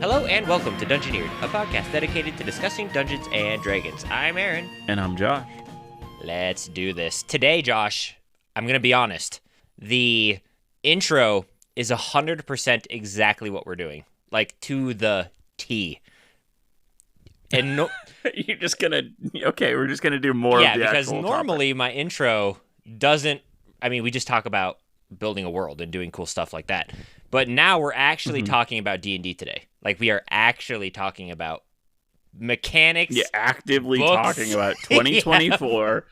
Hello and welcome to Dungeoneered, a podcast dedicated to discussing Dungeons and Dragons. I'm Aaron. And I'm Josh. Let's do this. Today, Josh, I'm going to be honest. The intro is 100% exactly what we're doing. Like, to the T. And no... You're just going to... Okay, we're just going to do more of the actual Yeah, because normally topic. my intro doesn't... I mean, we just talk about building a world and doing cool stuff like that. But now we're actually talking about D&D today. Like, we are actually talking about mechanics. Yeah, actively books. talking about 2024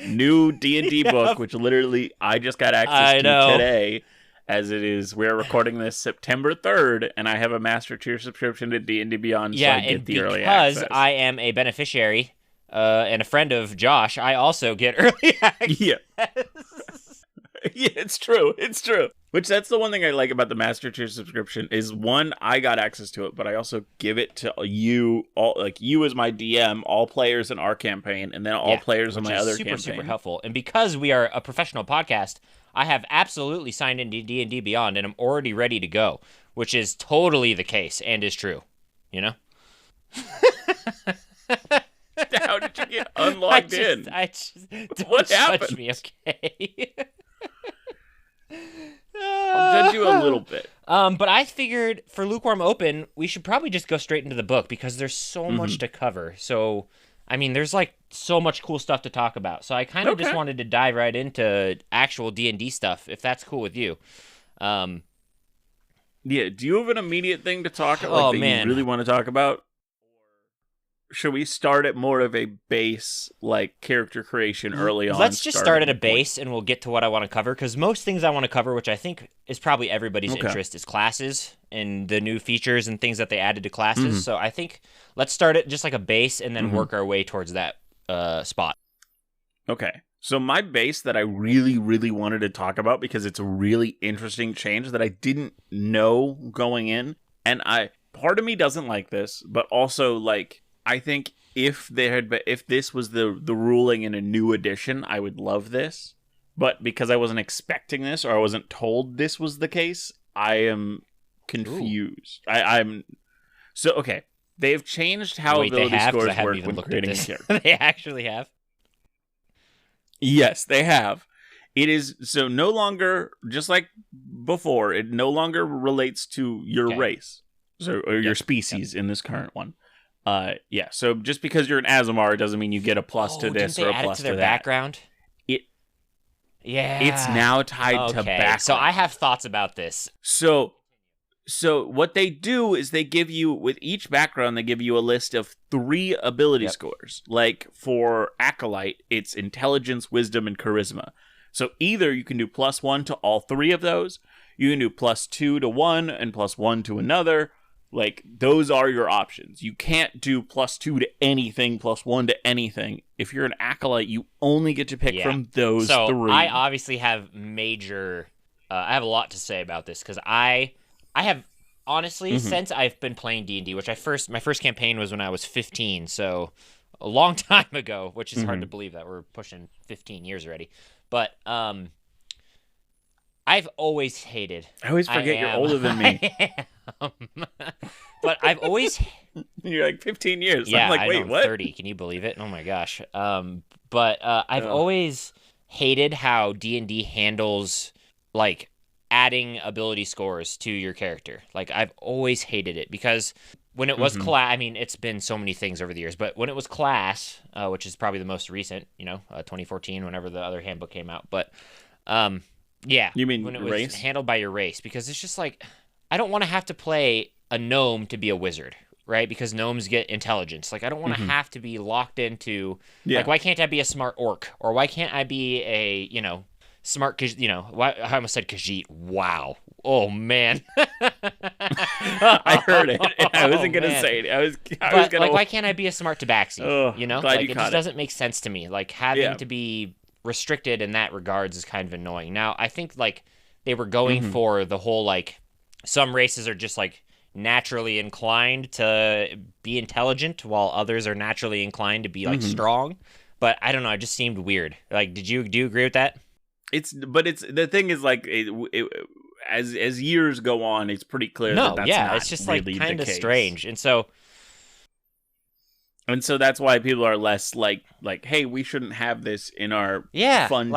new D&D book, which literally I just got access to today, as it is. We're recording this September 3rd, and I have a Master Tier subscription to D&D Beyond, so I get the early access. Because I am a beneficiary and a friend of Josh, I also get early access. Yeah. Yeah, it's true. It's true. Which that's the one thing I like about the Master Tier subscription is, one, I got access to it, but I also give it to you, all, like you as my DM, all players in our campaign, and then all players in my other campaign. Super helpful. And because we are a professional podcast, I have absolutely signed into D&D Beyond, and I'm already ready to go, which is totally the case and is true. You know? How did you get unlocked in? Don't judge me, okay? I'll judge you a little bit. But I figured for Lukewarm Open, we should probably just go straight into the book because there's so much to cover. So, I mean, there's like so much cool stuff to talk about. So I kind of just wanted to dive right into actual D&D stuff, if that's cool with you. Yeah, do you have an immediate thing to talk about you really want to talk about? Should we start at more of a base, like, character creation early on? Let's just start at a base, and we'll get to what I want to cover, because most things I want to cover, which I think is probably everybody's interest, is classes and the new features and things that they added to classes. So I think let's start at just like a base and then work our way towards that spot. Okay. So my base that I really, really wanted to talk about, because it's a really interesting change that I didn't know going in, and part of me doesn't like this, but also, like, I think if this was the ruling in a new edition, I would love this. But because I wasn't expecting this, or I wasn't told this was the case, I am confused. I'm so okay. They've changed how ability scores work when creating a character. They actually have. Yes, they have. It is so no longer, just like before, it no longer relates to your race, or your species in this current one. So just because you're an Azamar, it doesn't mean you get a plus to this or a plus to their that. Background? It's now tied to background. So I have thoughts about this. So what they do is they give you, with each background, they give you a list of 3 ability scores. Like for Acolyte, it's Intelligence, Wisdom, and Charisma. So either you can do +1 to all 3 of those, you can do +2 to one and +1 to another. Like, those are your options. You can't do +2 to anything, +1 to anything. If you're an Acolyte, you only get to pick from those 3. So I obviously have major... I have a lot to say about this, because I have, honestly, since I've been playing D&D, which my first campaign was when I was 15, so a long time ago, which is hard to believe that we're pushing 15 years already. But I've always hated... I always forget you're older than me. But I've always... You're like 15 years. Yeah, I'm like, wait, I'm what? 30. Can you believe it? Oh my gosh. But I've always hated how D&D handles, like, adding ability scores to your character. Like, I've always hated it, because when it was class... I mean, it's been so many things over the years, but when it was class, which is probably the most recent, 2014, whenever the other handbook came out, but... yeah. You mean when it was race? handled by your race, because it's just like, I don't want to have to play a gnome to be a wizard, right? Because gnomes get intelligence. Like, I don't want to have to be locked into, like, why can't I be a smart orc? Or why can't I be a, smart, I almost said Khajiit. Wow. Oh, man. I heard it. I wasn't going to say it. I was going to... Like, why can't I be a smart tabaxi? Like, it just doesn't make sense to me. Like, having to be restricted in that regards is kind of annoying. Now, I think, like, they were going for the whole, like, some races are just, like, naturally inclined to be intelligent, while others are naturally inclined to be, like, strong. But I don't know, it just seemed weird. Like, do you agree with that? The thing is, like, as years go on, it's pretty clear that's not it's just really like kind the of case. strange, and so that's why people are less like, hey, we shouldn't have this in our fun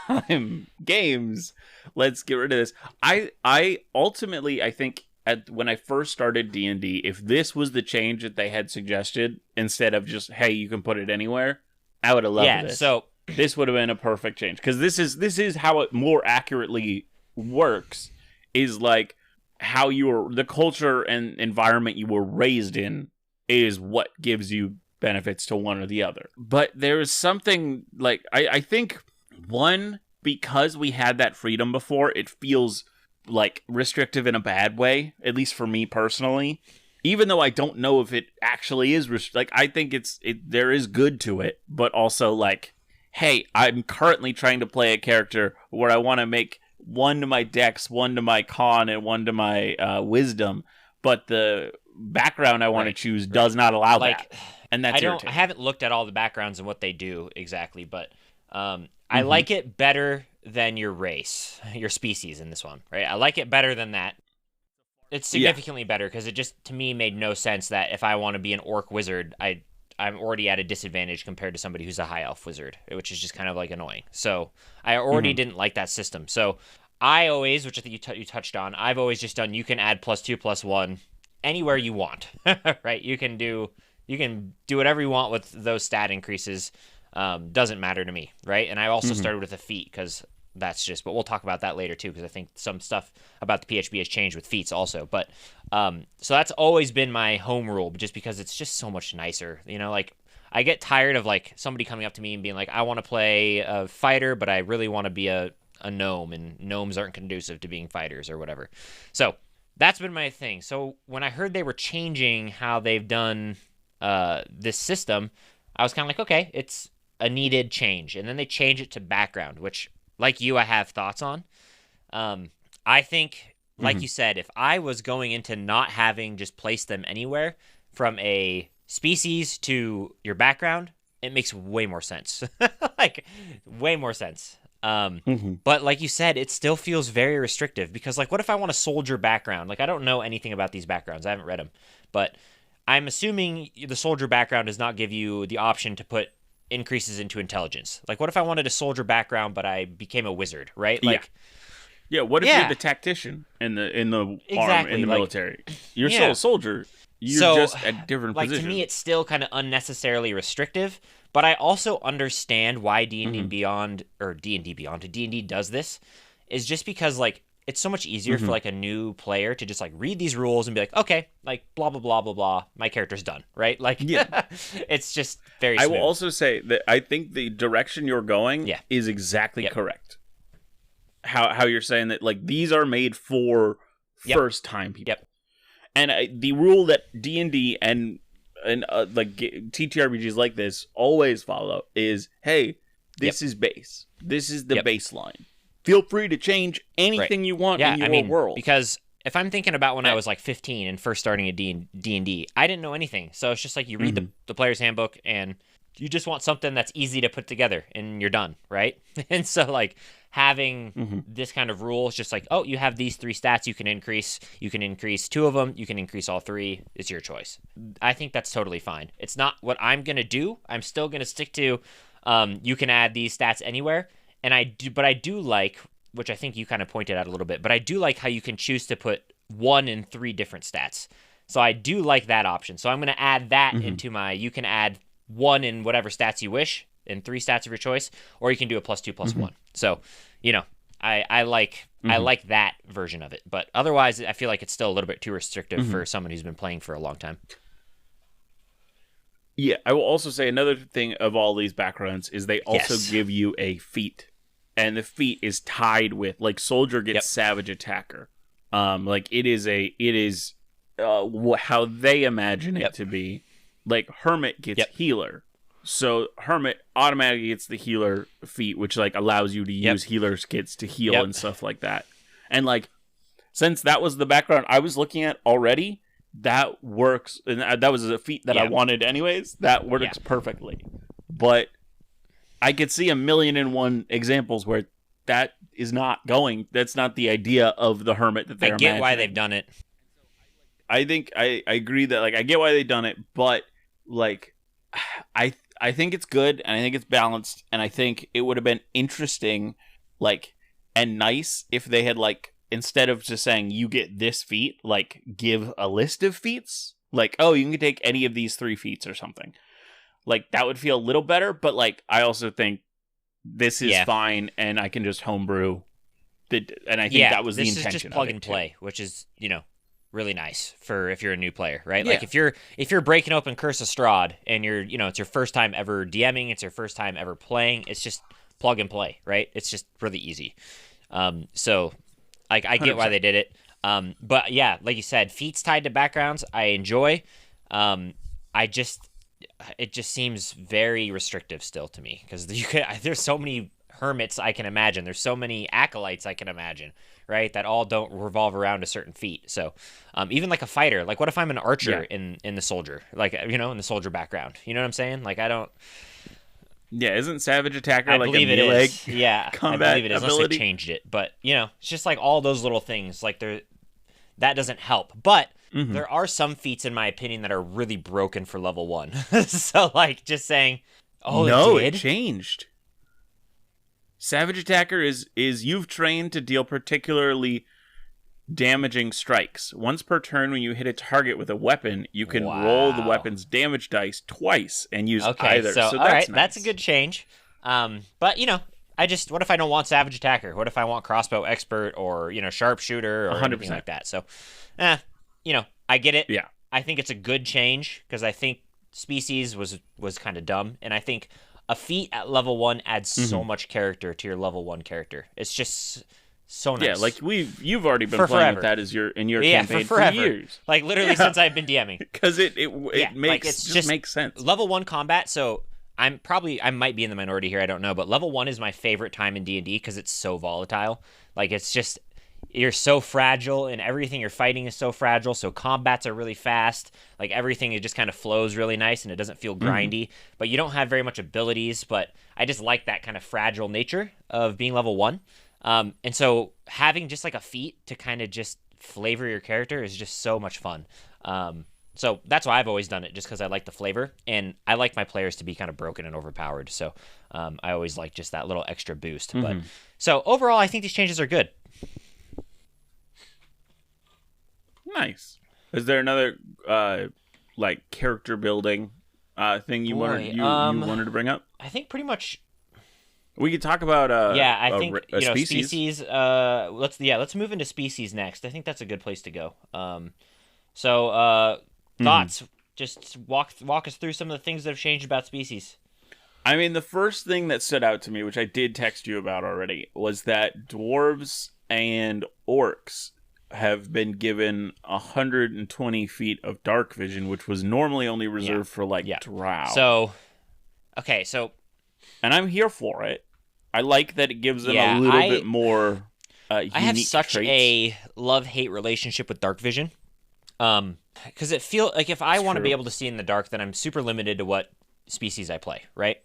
time games. Let's get rid of this. I ultimately, I think when I first started D&D, if this was the change that they had suggested instead of just, hey, you can put it anywhere, I would have loved this. So this would have been a perfect change, because this is how it more accurately works, is like how the culture and environment you were raised in is what gives you benefits to one or the other. But there is something like, I think, one, because we had that freedom before, it feels like restrictive in a bad way, at least for me personally. Even though I don't know if it actually is like, I think there is good to it, but also like, hey, I'm currently trying to play a character where I want to make one to my dex, one to my con, and one to my wisdom, but the background I want to choose does not allow that. And that's I haven't looked at all the backgrounds and what they do exactly, but I like it better than your race, your species in this one, right? I like it better than that. It's significantly better, because it just, to me, made no sense that if I want to be an orc wizard, I'm already at a disadvantage compared to somebody who's a high elf wizard, which is just kind of like annoying. So I already didn't like that system. So I always, which I think you touched on, I've always just done, you can add +2/+1 anywhere you want, right? You can do whatever you want with those stat increases. Doesn't matter to me, right? And I also started with a feat, because that's just, but we'll talk about that later too, because I think some stuff about the PHB has changed with feats also. But so that's always been my home rule, just because it's just so much nicer. Like, I get tired of like somebody coming up to me and being like, I want to play a fighter, but I really want to be a gnome, and gnomes aren't conducive to being fighters or whatever. So that's been my thing. So when I heard they were changing how they've done this system, I was kind of like, okay, it's a needed change. And then they change it to background, which, like you, I have thoughts on. I think, like you said, if I was going into not having just placed them anywhere from a species to your background, it makes way more sense. Like, way more sense. But like you said, it still feels very restrictive, because like, what if I want a soldier background? Like, I don't know anything about these backgrounds. I haven't read them, but I'm assuming the soldier background does not give you the option to put increases into intelligence. Like, what if I wanted a soldier background, but I became a wizard, right? Like, what if you're the tactician in the arm, in the military? You're still a soldier. You're just at different positions. To me, it's still kind of unnecessarily restrictive. But I also understand why D&D Beyond, or D&D Beyond, D&D does this, is just because, like, it's so much easier for, like, a new player to just, like, read these rules and be like, okay, like, blah, blah, blah, blah, blah, my character's done, right? Like, it's just very smooth. I will also say that I think the direction you're going is exactly correct. How you're saying that, like, these are made for first-time people. And the rule that D&D and like TTRPGs like this always follow is, hey, this is base. This is the baseline. Feel free to change anything you want in your world. Because if I'm thinking about when I was like 15 and first starting a D&D, I didn't know anything. So it's just like you read the Players Handbook and you just want something that's easy to put together and you're done, right? And so like having this kind of rule is just like, oh, you have these 3 stats you can increase. You can increase 2 of them. You can increase all 3. It's your choice. I think that's totally fine. It's not what I'm going to do. I'm still going to stick to you can add these stats anywhere. And I do like, which I think you kind of pointed out a little bit, but I do like how you can choose to put 1 in 3 different stats. So I do like that option. So I'm going to add that into my, you can add 1 in whatever stats you wish, in 3 stats of your choice, or you can do a +2/+1. So, I like that version of it. But otherwise, I feel like it's still a little bit too restrictive for someone who's been playing for a long time. Yeah, I will also say another thing of all these backgrounds is they also give you a feat. And the feat is tied with, like, soldier gets savage attacker. Like, it is how they imagine it to be. Like, hermit gets healer. So hermit automatically gets the healer feat, which like allows you to use healer's kits to heal and stuff like that. And like, since that was the background I was looking at already, that works. And that was a feat that I wanted anyways. That works perfectly. But I could see 1,000,001 examples where that is not going. That's not the idea of the hermit that I they're get why imagining. they've done it. I think I agree that like I get why they've done it, but like I think it's good and I think it's balanced and I think it would have been interesting like and nice if they had like instead of just saying you get this feat, like give a list of feats. Like, oh, you can take any of these 3 feats or something. Like that would feel a little better, but like I also think this is fine and I can just homebrew and I think that was the intention. This is just plug and play, too. which is, really nice for if you're a new player, right? Yeah. Like if you're breaking open Curse of Strahd and you're, it's your first time ever DMing, it's your first time ever playing, it's just plug and play, right? It's just really easy. So like I get 100%. Why they did it. But yeah, like you said, feats tied to backgrounds, I enjoy. It just seems very restrictive still to me because there's so many hermits I can imagine. There's so many acolytes I can imagine, right? That all don't revolve around a certain feat. So even like a fighter, like what if I'm an archer in the soldier, like, in the soldier background, you know what I'm saying? Like I don't. Yeah, isn't Savage Attacker like a melee combat I believe it is, ability? Unless they changed it. But, it's just like all those little things. Like that doesn't help. But there are some feats, in my opinion, that are really broken for level 1. So, like, just saying, no, it changed. Savage Attacker is you've trained to deal particularly damaging strikes. Once per turn, when you hit a target with a weapon, you can roll the weapon's damage dice twice and use either. So that's all right, nice. That's a good change. But what if I don't want Savage Attacker? What if I want Crossbow Expert or Sharpshooter or 100%. Anything like that? So, I get it. Yeah, I think it's a good change because I think Species was kind of dumb, and I think a feat at level 1 adds so much character to your level 1 character. It's just so nice. Yeah, like you've already been playing with that as your campaign for years. Like literally since I've been DMing. Because it makes sense. Level 1 combat, so I might be in the minority here, I don't know, but level 1 is my favorite time in D&D because it's so volatile. Like it's just you're so fragile and everything you're fighting is so fragile, so combats are really fast. Like everything, it just kind of flows really nice and it doesn't feel grindy, but you don't have very much abilities, but I just like that kind of fragile nature of being level 1. And so having just like a feat to kind of just flavor your character is just so much fun. So that's why I've always done it, just because I like the flavor and I like my players to be kind of broken and overpowered. So I always like just that little extra boost. But so overall, I think these changes are good. Nice. Is there another like character building thing you wanted to bring up? I think pretty much. We could talk about I think species. Let's move into species next. I think that's a good place to go. Thoughts? Just walk us through some of the things that have changed about species. I mean, the first thing that stood out to me, which I did text you about already, was that dwarves and orcs have been given 120 feet of dark vision, which was normally only reserved for drow. And I'm here for it. I like that it gives them a little bit more unique I have such traits. a love-hate relationship with dark vision. Because it feels like if I want to be able to see in the dark, then I'm super limited to what species I play, right?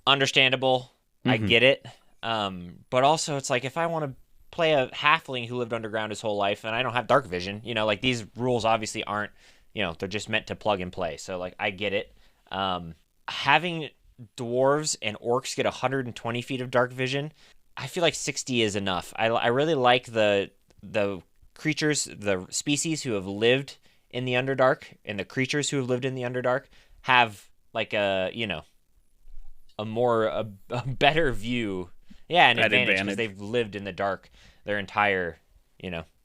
Understandable. I get it. But also it's like if I want to play a halfling who lived underground his whole life and I don't have dark vision, these rules obviously aren't, they're just meant to plug and play. So like I get it. Having dwarves and orcs get 120 feet of dark vision, I feel like 60 is enough. I really like the creatures, the species who have lived in the Underdark, and the creatures who have lived in the Underdark have like a better view. Yeah, an advantage because they've lived in the dark their entire,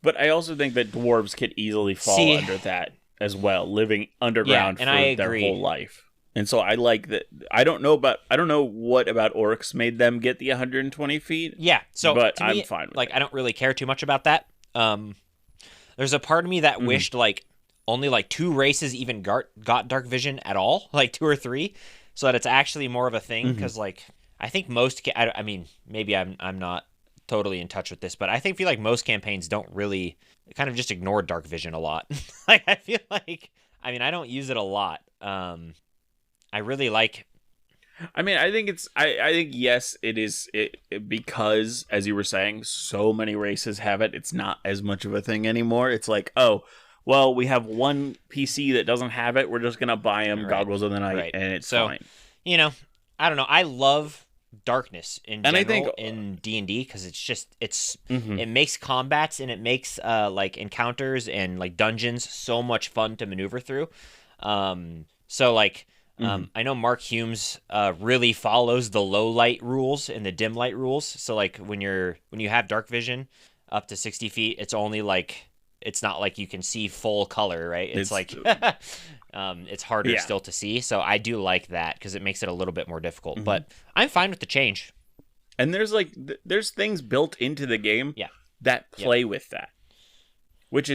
But I also think that dwarves could easily fall under that as well, living underground for their whole life. And so I like that. I don't know what about orcs made them get the 120 feet. Yeah, so but I'm fine with it. I don't really care too much about that. There's a part of me that wished like only like 2 races even got dark vision at all, like 2 or 3, so that it's actually more of a thing. Because like I think most, I mean, maybe I'm not totally in touch with this, but I feel like most campaigns don't really kind of just ignore dark vision a lot. Like I feel like, I mean, I don't use it a lot. I really like. I mean, I think I think yes, it is because, as you were saying, so many races have it. It's not as much of a thing anymore. It's like, oh, well, we have one PC that doesn't have it. We're just gonna buy him Right. Goggles of the Night, Right. and it's So, fine. you know, I don't know. I love darkness in And I think, general in D&D because mhm. it makes combats and it makes like encounters and like dungeons so much fun to maneuver through. So like Mhm. I know Mark Humes really follows the low light rules and the dim light rules. So like when you have dark vision up to 60 feet, it's only like it's not like you can see full color, right? It's It's like it's harder yeah. still to see. So I do like that because it makes it a little bit more difficult. Mhm. But I'm fine with the change. And there's like there's things built into the game Yeah. that Yep. play with that, which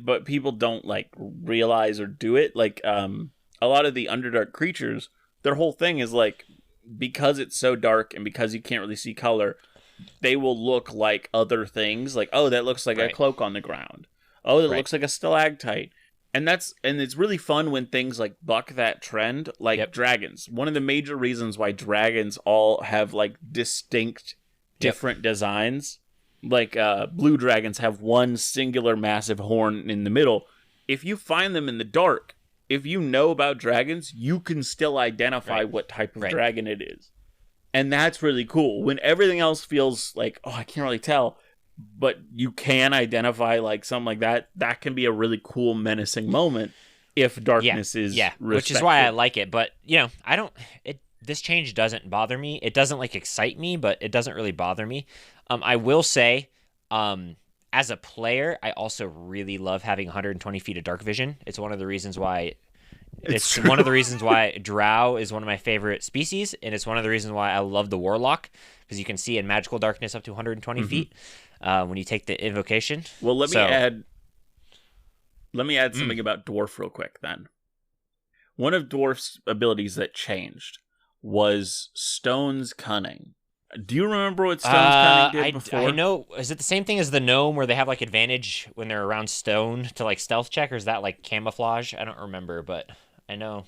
but people don't like realize or do it. Like a lot of the Underdark creatures, their whole thing is like, because it's so dark and because you can't really see color, they will look like other things. Like, oh, that looks like a Right. cloak on the ground. Oh, that Right. looks like a stalactite. And it's really fun when things like buck that trend, like Yep. dragons. One of the major reasons why dragons all have like distinct Yep. different designs, like blue dragons have one singular massive horn in the middle. If you find them in the dark, if you know about dragons, you can still identify Right. what type of Right. dragon it is. And that's really cool. When everything else feels like, oh, I can't really tell, but you can identify like something like that, that can be a really cool, menacing moment if Yeah. darkness is Yeah. respected. Which is why I like it. But I don't. This change doesn't bother me. It doesn't like excite me, but it doesn't really bother me. I will say, as a player, I also really love having 120 feet of dark vision. It's one of the reasons why It's It's true. one of the reasons why Drow is one of my favorite species, and it's one of the reasons why I love the Warlock, because you can see in magical darkness up to 120 Mhm. feet when you take the invocation. Well, So, let me add mm, something about Dwarf real quick then. One of Dwarf's abilities that changed was Stone's Cunning. Do you remember what Stone's Cunning did I before? know. Is it the same thing as the gnome where they have like advantage when they're around stone to like stealth check, or is that like camouflage? I don't remember, but I know.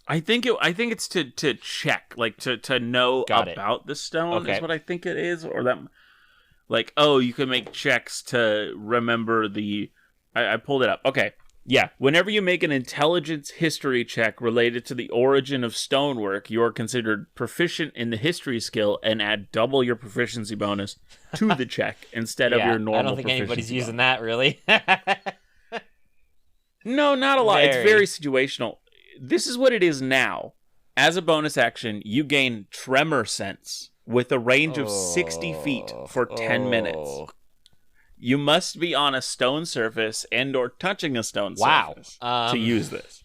I think it's to check, like to know Got it. about the stone is Okay. what I think it is, or that like, oh, you can make checks to remember the. I pulled it up. Okay. Yeah. Whenever you make an intelligence history check related to the origin of stonework, you are considered proficient in the history skill and add double your proficiency bonus to the check instead of Yeah, your I normal don't think anybody's proficiency using bonus. that really. No, not a lot. It's very Very. situational. This is what it is now. As a bonus action, you gain Tremor Sense with a range of 60 feet Oh, for 10 minutes. oh, You must be on a stone surface and or touching a stone wow. surface to use this.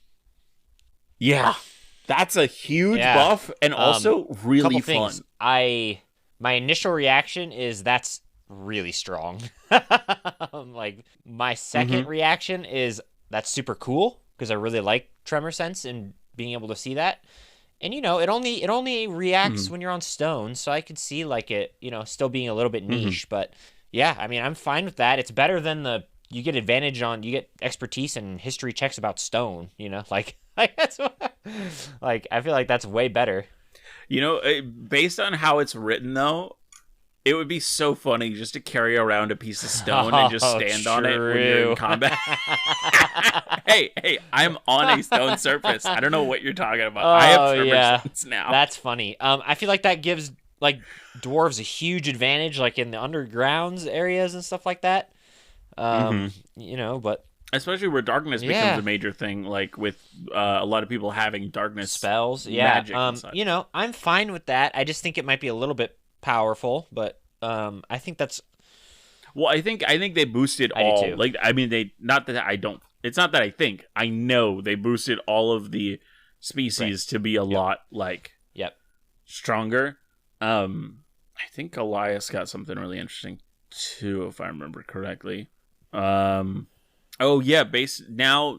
Yeah. That's a huge Yeah. buff and also really Couple fun. things. My initial reaction is that's really strong. Like my second reaction is that's super cool because I really like tremor sense and being able to see that. And it only reacts Mhm. when you're on stone, so I could see like it, still being a little bit Mhm. niche, but yeah, I mean, I'm fine with that. It's better than you get advantage on you get expertise and history checks about stone, like like that's like I feel like that's way better. Based on how it's written though, it would be so funny just to carry around a piece of stone and just Oh, stand on it when you're true. in combat. hey, I'm on a stone surface. I don't know what you're talking about. I have Oh tremor yeah, sense now. that's funny. I feel like that gives like dwarves a huge advantage, like in the undergrounds areas and stuff like that. Mhm. But Especially where darkness becomes yeah, a major thing, like with a lot of people having darkness spells. Yeah. magic and such. I'm fine with that. I just think it might be a little bit powerful, but I think that's Well, I think they boosted I do all. too. Like, I mean, they not that I don't. It's not that I think. I know they boosted all of the species to be a lot like Yep. stronger. I think Elias got something really interesting too, if I remember correctly. Oh yeah, base now,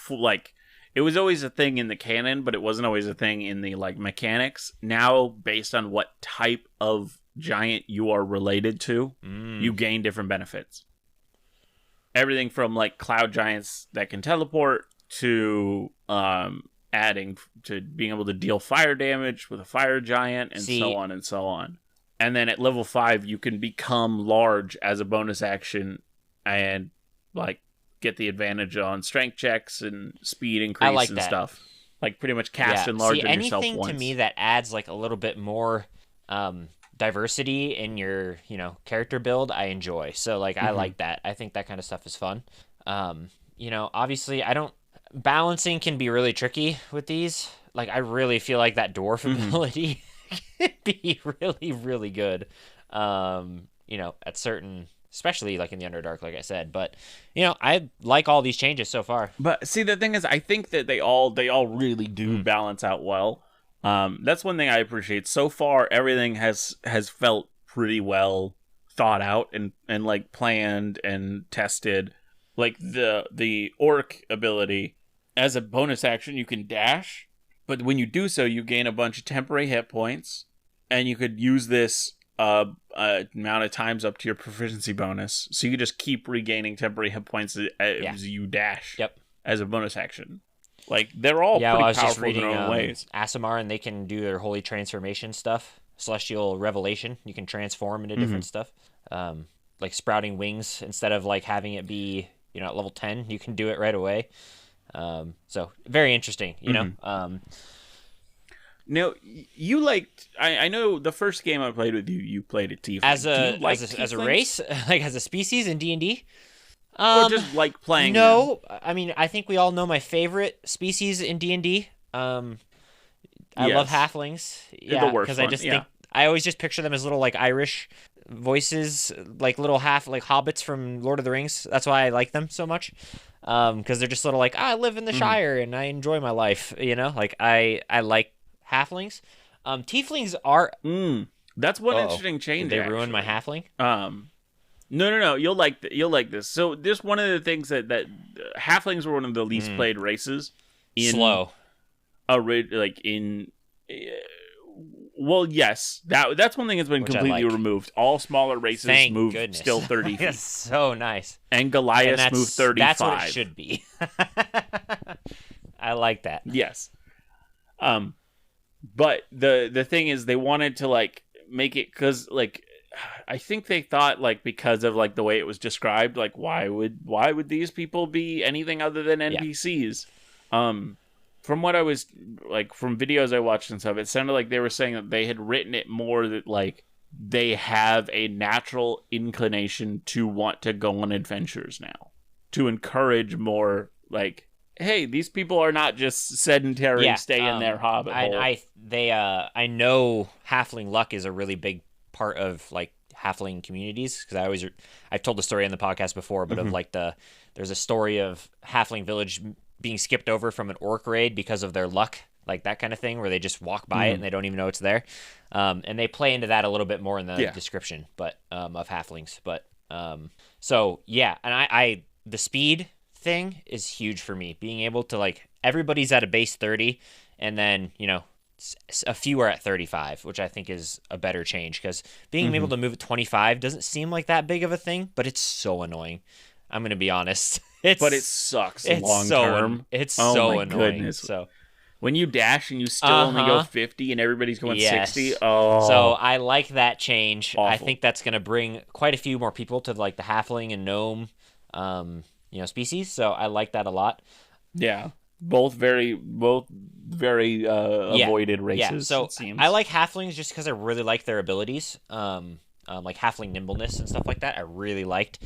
like it was always a thing in the canon, but it wasn't always a thing in the like mechanics. Now, based on what type of giant you are related to, you gain different benefits. Everything from like cloud giants that can teleport to adding to being able to deal fire damage with a fire giant, and so on and so on. And then at level 5, you can become large as a bonus action and like get the advantage on strength checks and speed increase and stuff. Like pretty much cast and enlarge on yourself once. Anything to me that adds like a little bit more diversity in your, character build, I enjoy. So like I like that. I think that kind of stuff is fun. Obviously balancing can be really tricky with these. Like I really feel like that dwarf ability can be really, really good. At certain, especially like in the Underdark, like I said. But I like all these changes so far. But see, the thing is, I think that they all really do balance out well. That's one thing I appreciate. So far, everything has felt pretty well thought out and like planned and tested. Like the orc ability, as a bonus action, you can dash, but when you do so, you gain a bunch of temporary hit points, and you could use this amount of times up to your proficiency bonus. So you just keep regaining temporary hit points as you dash. Yep. As a bonus action. Like they're all pretty powerful in their own ways. Aasimar, and they can do their holy transformation stuff. Celestial revelation, you can transform into different stuff. Like sprouting wings, instead of like having it be at level 10, you can do it right away. So very interesting, Now, you liked. I know the first game I played with you, you played a tiefling. As a race, like as a species in D&D. Or just like playing. No, them. I mean I think we all know my favorite species in D&D. I love halflings. Yeah, because I just think I always just picture them as little like Irish voices, like little hobbits from Lord of the Rings. That's why I like them so much. Because they're just little like, I live in the Shire and I enjoy my life. Like I like halflings. Tieflings are. That's one interesting change. Did they ruin my halfling? No. You'll like this. So this one of the things that halflings were one of the least played races. Slow. Well, yes, that's one thing that's been completely removed. All smaller races move still 30 feet. That's so nice. And Goliaths move 35. That's what it should be. I like that. Yes. But the thing is, they wanted to like make it, because like I think they thought like because of like the way it was described, like why would these people be anything other than NPCs? From what I was like, from videos I watched and stuff, it sounded like they were saying that they had written it more that like they have a natural inclination to want to go on adventures now, to encourage more like, hey, these people are not just sedentary, stay in their hobbit hole. I know halfling luck is a really big part of like halfling communities, because I've told the story on the podcast before, but of like there's a story of halfling village being skipped over from an orc raid because of their luck, like that kind of thing, where they just walk by it and they don't even know it's there. And they play into that a little bit more in the description, but of halflings. But so yeah, and I the speed thing is huge for me. Being able to like, everybody's at a base 30, and then a few are at 35, which I think is a better change, because being able to move at 25 doesn't seem like that big of a thing, but it's so annoying. I'm gonna be honest. But it sucks long term. It's so annoying. Goodness. So when you dash and you still only go 50 and everybody's going 60. Oh. So I like that change. Awful. I think that's gonna bring quite a few more people to like the halfling and gnome species. So I like that a lot. Yeah. Both very avoided races. Yeah. So it seems. I like halflings just because I really like their abilities. Like halfling nimbleness and stuff like that. I really liked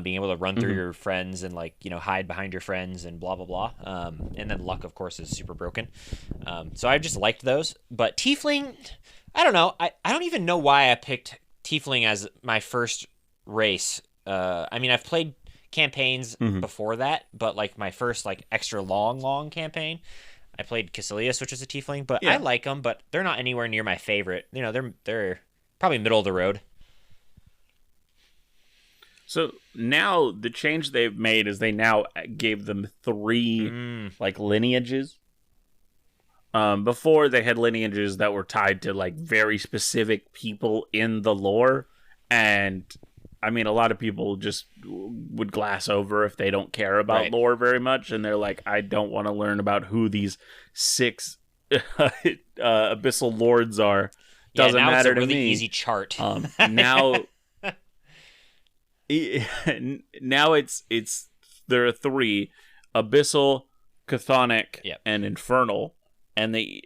being able to run through your friends and like hide behind your friends and blah blah blah. And then luck, of course, is super broken. So I just liked those. But tiefling, I don't know. I don't even know why I picked tiefling as my first race. I mean, I've played campaigns before that, but like my first like extra long campaign, I played Caecilius, which is a tiefling. But I like them, but they're not anywhere near my favorite. They're probably middle of the road. So now the change they've made is they now gave them 3 like lineages. Before they had lineages that were tied to like very specific people in the lore, and I mean, a lot of people just would glass over if they don't care about Right. lore very much, and they're like, I don't want to learn about who these 6 abyssal lords are. Yeah, Doesn't now it's matter a to really me. easy chart. Now, now it's there are 3: abyssal, chthonic, Yep. and infernal, and they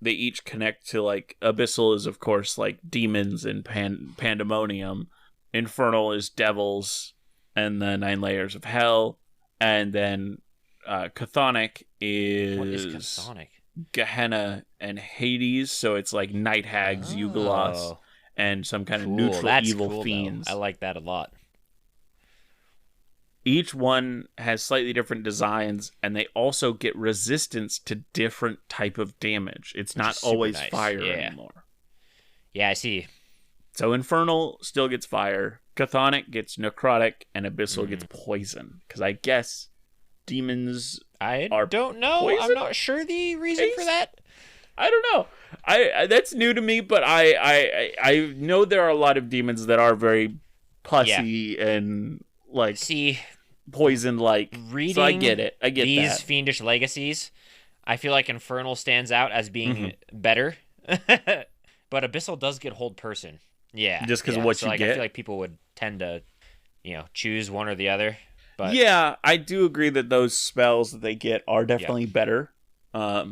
each connect to like abyssal is of course like demons and pandemonium. Infernal is devils and the 9 layers of hell, and then chthonic is What is chthonic? Gehenna and Hades, so it's like night hags, Yugolos, and some kind of neutral That's evil cool, fiends. though. I like that a lot. Each one has slightly different designs, and they also get resistance to different type of damage. It's not always nice. fire anymore. Yeah, I see. So Infernal still gets fire, Chthonic gets necrotic, and Abyssal gets poison. Because I guess demons I are don't know. poison? I'm not sure the reason for that. I don't know. I that's new to me, but I know there are a lot of demons that are very pussy and like poison like. So I get it. I get these that. fiendish legacies. I feel like Infernal stands out as being better, but Abyssal does get hold person. Yeah, just because of what so, you like, get. I feel like people would tend to, choose one or the other. But yeah, I do agree that those spells that they get are definitely better. But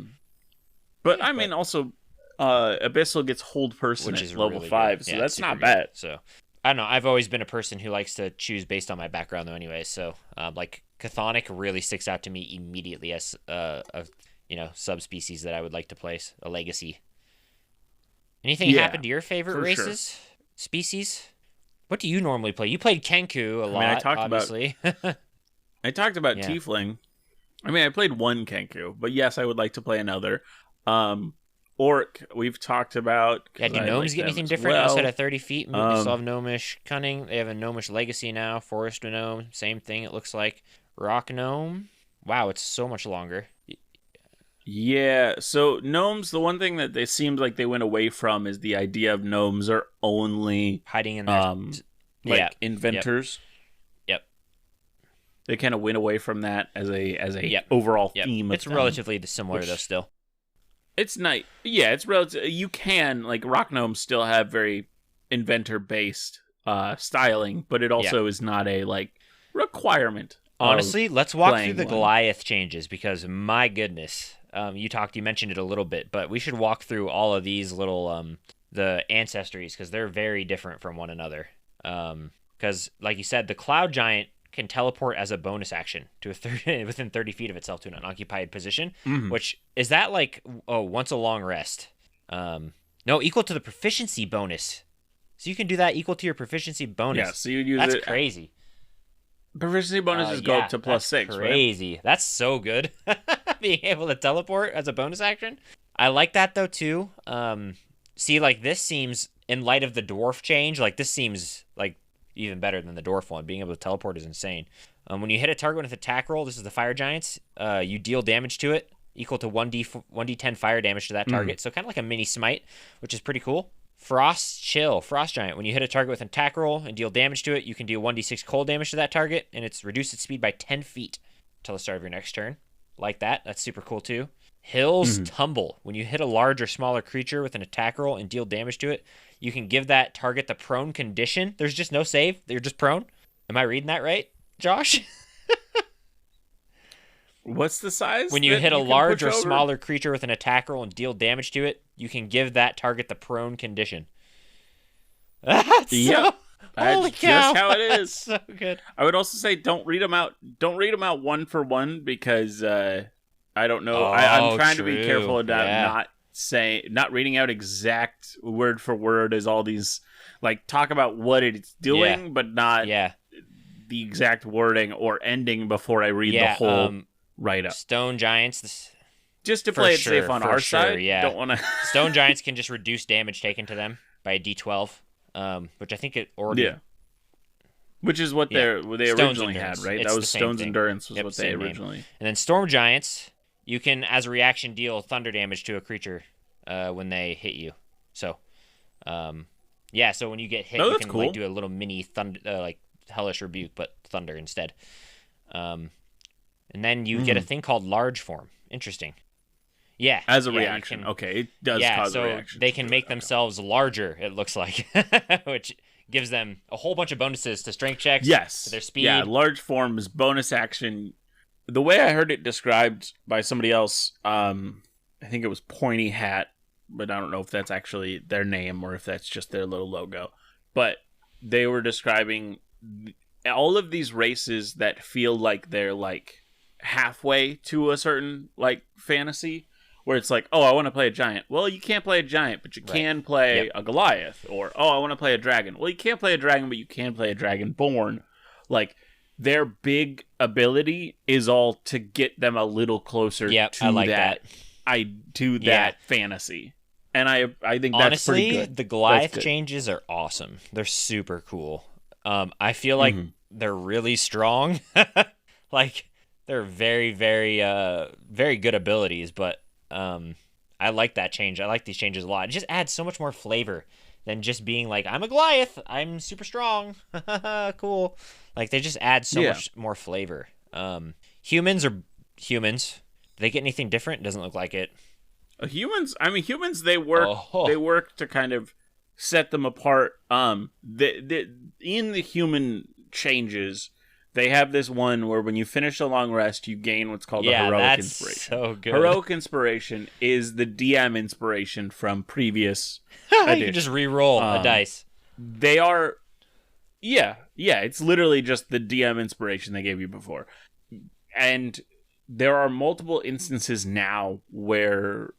I mean, also, Abyssal gets hold person which at is level really 5, good. so Yeah, that's it's not super bad. good. So I don't know. I've always been a person who likes to choose based on my background, though. Anyway, so like Chthonic really sticks out to me immediately as a subspecies that I would like to place a legacy. Anything happen to your favorite races, species? What do you normally play? You played Kenku a lot, obviously. I talked about Tiefling. I mean, I played one Kenku, but yes, I would like to play another. Orc, we've talked about. Yeah, do gnomes get anything different outside of 30 feet? They still have gnomish cunning. They have a gnomish legacy now. Forest gnome, same thing, it looks like. Rock gnome. Wow, it's so much longer. Yeah, so gnomes, the one thing that they seemed like they went away from is the idea of gnomes are only hiding in their inventors. Yep. They kind of went away from that as a overall theme. It's relatively similar though. Still, it's nice. Yeah, it's relative. You can like rock gnomes still have very inventor based styling, but it also is not a like requirement. Honestly, let's walk through the Goliath changes because my goodness. You mentioned it a little bit, but we should walk through all of these little the ancestries because they're very different from one another. Because like you said, the Cloud Giant can teleport as a bonus action to within 30 feet of itself to an unoccupied position, which is that like once a long rest. No, equal to the proficiency bonus. So you can do that equal to your proficiency bonus. Yeah, so you use That's crazy. Proficiency bonuses go up to +6, crazy. Right? That's so good. Being able to teleport as a bonus action. I like that, though, too. See, like, this seems, in light of the dwarf change, like, this seems, like, even better than the dwarf one. Being able to teleport is insane. When you hit a target with an attack roll, this is the Fire Giants, you deal damage to it, equal to 1d10 fire damage to that target. So kind of like a mini smite, which is pretty cool. Frost Giant. When you hit a target with an attack roll and deal damage to it, you can deal 1d6 cold damage to that target, and it's reduced its speed by 10 feet until the start of your next turn. Like that. That's super cool, too. Hill's Tumble. When you hit a large or smaller creature with an attack roll and deal damage to it, you can give that target the prone condition. There's just no save. They're just prone. Am I reading that right, Josh? What's the size? When you hit a large or smaller creature with an attack roll and deal damage to it, you can give that target the prone condition. That's holy cow! Just how it is. So good. I would also say don't read them out. Don't read them out one for one because I don't know. I'm trying to be careful about not reading out exact word for word as all these like talk about what it's doing, but not the exact wording or ending before I read the whole. Right up. Stone Giants. Just to play it safe on our side. Yeah. Don't want to. Stone Giants can just reduce damage taken to them by a D12, which I think it already. Yeah. Which is what they originally had, right? It's that was Stone's Endurance was what they originally. Name. And then Storm Giants, you can as a reaction deal thunder damage to a creature when they hit you. So, Yeah, so when you get hit, Oh, you that's can cool. like do a little mini thunder, like hellish rebuke, but thunder instead. Um, and then you get a thing called large form. Interesting. Yeah, As a yeah, you reaction. can. Okay, it does Yeah, cause a so reaction they to can do it. make Okay. themselves larger. It looks like, which gives them a whole bunch of bonuses to strength checks, to Yes. their Yeah, speed. large form is bonus action. The way I heard it described by somebody else, I think it was Pointy Hat, but I don't know if that's actually their name or if that's just their little logo. But they were describing all of these races that feel like they're like halfway to a certain like fantasy where it's like, oh, I want to play a giant. Well, you can't play a giant, but you Right. can play Yep. a Goliath. Or, oh, I want to play a dragon. Well, you can't play a dragon, but you can play a dragonborn. Like, their big ability is all to get them a little closer Yep, to I like that. that fantasy. And I think that's pretty Honestly, good. the Goliath changes are awesome. They're super cool. I feel like they're really strong. Like they're very, very, very good abilities. But I like that change. I like these changes a lot. It just adds so much more flavor than just being like, I'm a Goliath. I'm super strong. Cool. Like they just add so much more flavor. Humans are humans. Do they get anything different? Doesn't look like it. Humans, they work to kind of set them apart. In the human changes, they have this one where when you finish a long rest, you gain what's called a heroic inspiration. So good. Heroic inspiration is the DM inspiration from previous You editions. can just re-roll a dice. They are, yeah, it's literally just the DM inspiration they gave you before. And there are multiple instances now where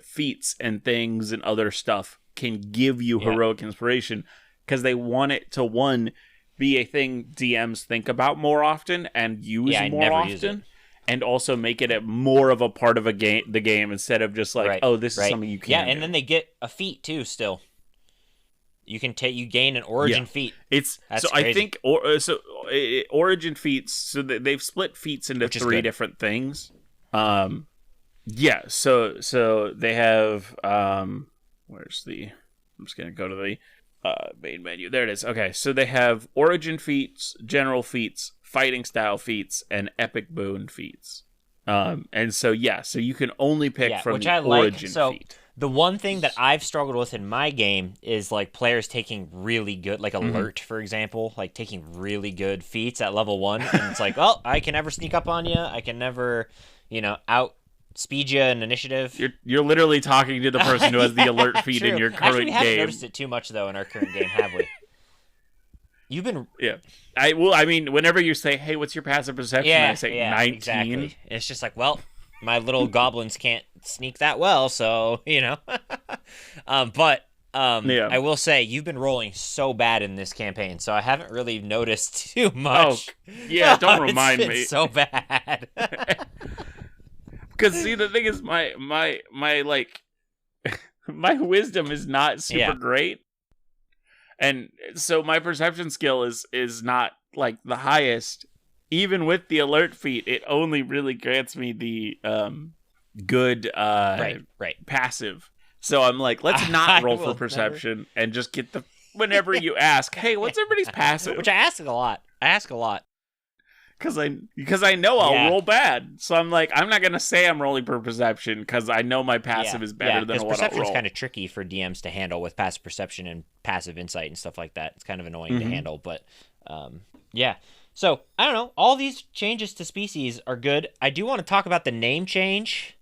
feats and things and other stuff can give you heroic inspiration because they want it to be a thing DMs think about more often and use more often, and also make it more of a part of the game instead of just like, oh, this is something you can. Yeah, and then they get a feat too. Still, you can you gain an origin feat. That's so crazy. I think origin feats. So they've split feats into 3 different things. Yeah, so they have where's the I'm just gonna go to the main menu. There it is. Okay, so they have origin feats, general feats, fighting style feats, and epic boon feats. And so so you can only pick from which the I like. origin feat. The one thing that I've struggled with in my game is like players taking really good, like alert, for example, like taking really good feats at level 1, and it's like, well, I can never sneak up on you. I can never, outspeed you in initiative. You're literally talking to the person who has the alert feat in your current Actually, we haven't game. noticed it too much though in our current game, have we? You've been whenever you say, "Hey, what's your passive perception?" I say 19. Exactly. It's just like, well, my little goblins can't sneak that well, so But I will say you've been rolling so bad in this campaign, so I haven't really noticed too much. Oh, yeah, don't remind it's me. So bad. Because see, the thing is, my like my wisdom is not super great, and so my perception skill is not like the highest. Even with the alert feat, it only really grants me the good passive. So I'm like, let's not roll for perception and just get the whenever you ask, hey, what's everybody's passive? Which I ask a lot. Because I know I'll roll bad. So I'm like, I'm not going to say I'm rolling for perception because I know my passive is better than what I'll roll. Perception's kind of tricky for DMs to handle with passive perception and passive insight and stuff like that. It's kind of annoying to handle, but yeah. So, I don't know. All these changes to species are good. I do want to talk about the name change.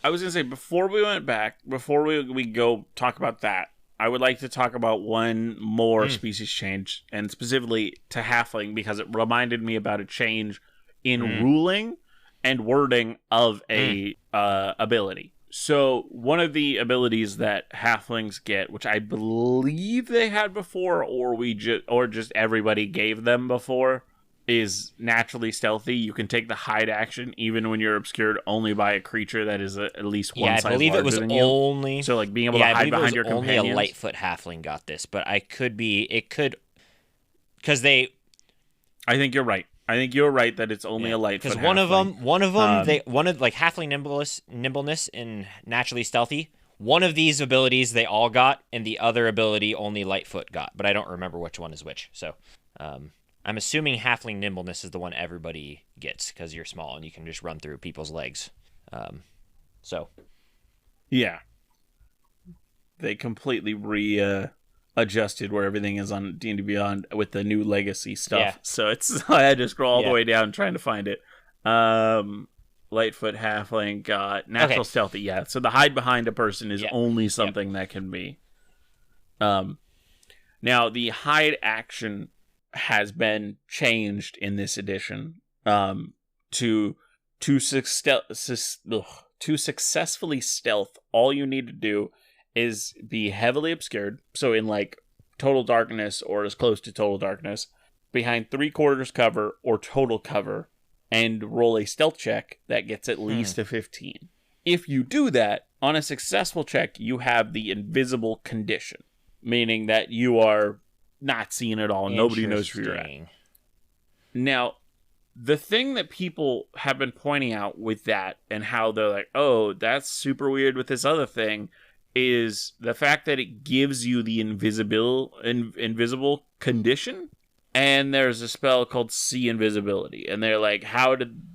I was going to say, before we go talk about that, I would like to talk about one more species change, and specifically to Halfling, because it reminded me about a change in ruling and wording of a ability. So one of the abilities that Halflings get, which I believe they had before, or just everybody gave them before, is naturally stealthy. You can take the hide action even when you're obscured only by a creature that is at least one size larger than you. I believe it was only... So like being able to hide behind your companions. Only a Lightfoot Halfling got this, but it could... Because they... I think you're right. I think you're right that it's only a Lightfoot Halfling. Because one of them, they wanted like Halfling nimbleness and naturally stealthy. one of these abilities they all got, and the other ability only Lightfoot got, but I don't remember which one is which. So I'm assuming Halfling Nimbleness is the one everybody gets because you're small and you can just run through people's legs. So yeah, they completely adjusted where everything is on D&D Beyond with the new legacy stuff. Yeah. So I had to scroll all the way down trying to find it. Lightfoot Halfling got natural stealthy. Yeah, so the hide behind a person is only something that can be. Now the hide action has been changed in this edition to successfully stealth. All you need to do is be heavily obscured, so in like total darkness or as close to total darkness, behind 3/4 cover or total cover, and roll a stealth check that gets at least a 15. If you do that, on a successful check, you have the invisible condition, meaning that you are not seen at all. Nobody knows where you're at. Now, the thing that people have been pointing out with that and how they're like, oh, that's super weird with this other thing, is the fact that it gives you the invisible condition, and there's a spell called See Invisibility, and they're like,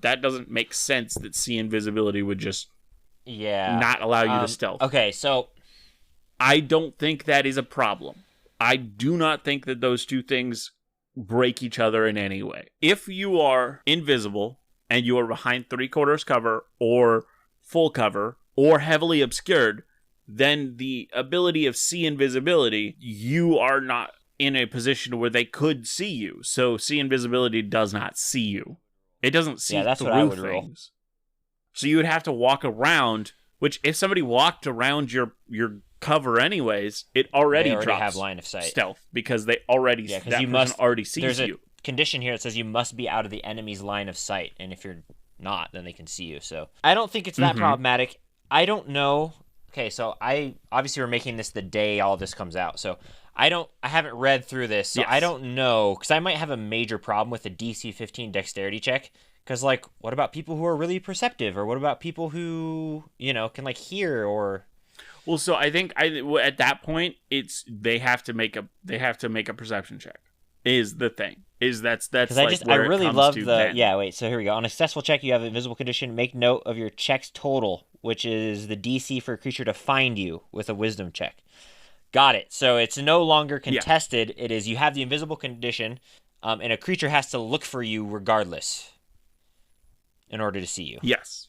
that doesn't make sense that See Invisibility would just not allow you to stealth. Okay, so I don't think that is a problem. I do not think that those two things break each other in any way. If you are invisible and you are behind 3/4 cover or full cover or heavily obscured, then the ability of See Invisibility, you are not in a position where they could see you. So See Invisibility does not see you. It doesn't see that's through what I would things. roll. So you would have to walk around, which if somebody walked around your cover anyways, it already drops have line of sight stealth because they already already sees there's you. A condition here that says you must be out of the enemy's line of sight, and if you're not, then they can see you. So I don't think it's that problematic. I don't know. Okay, so obviously we're making this the day all this comes out, so I haven't read through this, so I don't know, because I might have a major problem with a DC 15 dexterity check, because, like, what about people who are really perceptive, or what about people who, can, like, hear, or... Well, so I think at that point, they have to make a perception check, is the thing. That's like I really love so here we go. On a successful check, you have an invisible condition. Make note of your check's total, which is the DC for a creature to find you with a wisdom check. Got it. So it's no longer contested. Yeah. It is you have the invisible condition, and a creature has to look for you regardless in order to see you. Yes.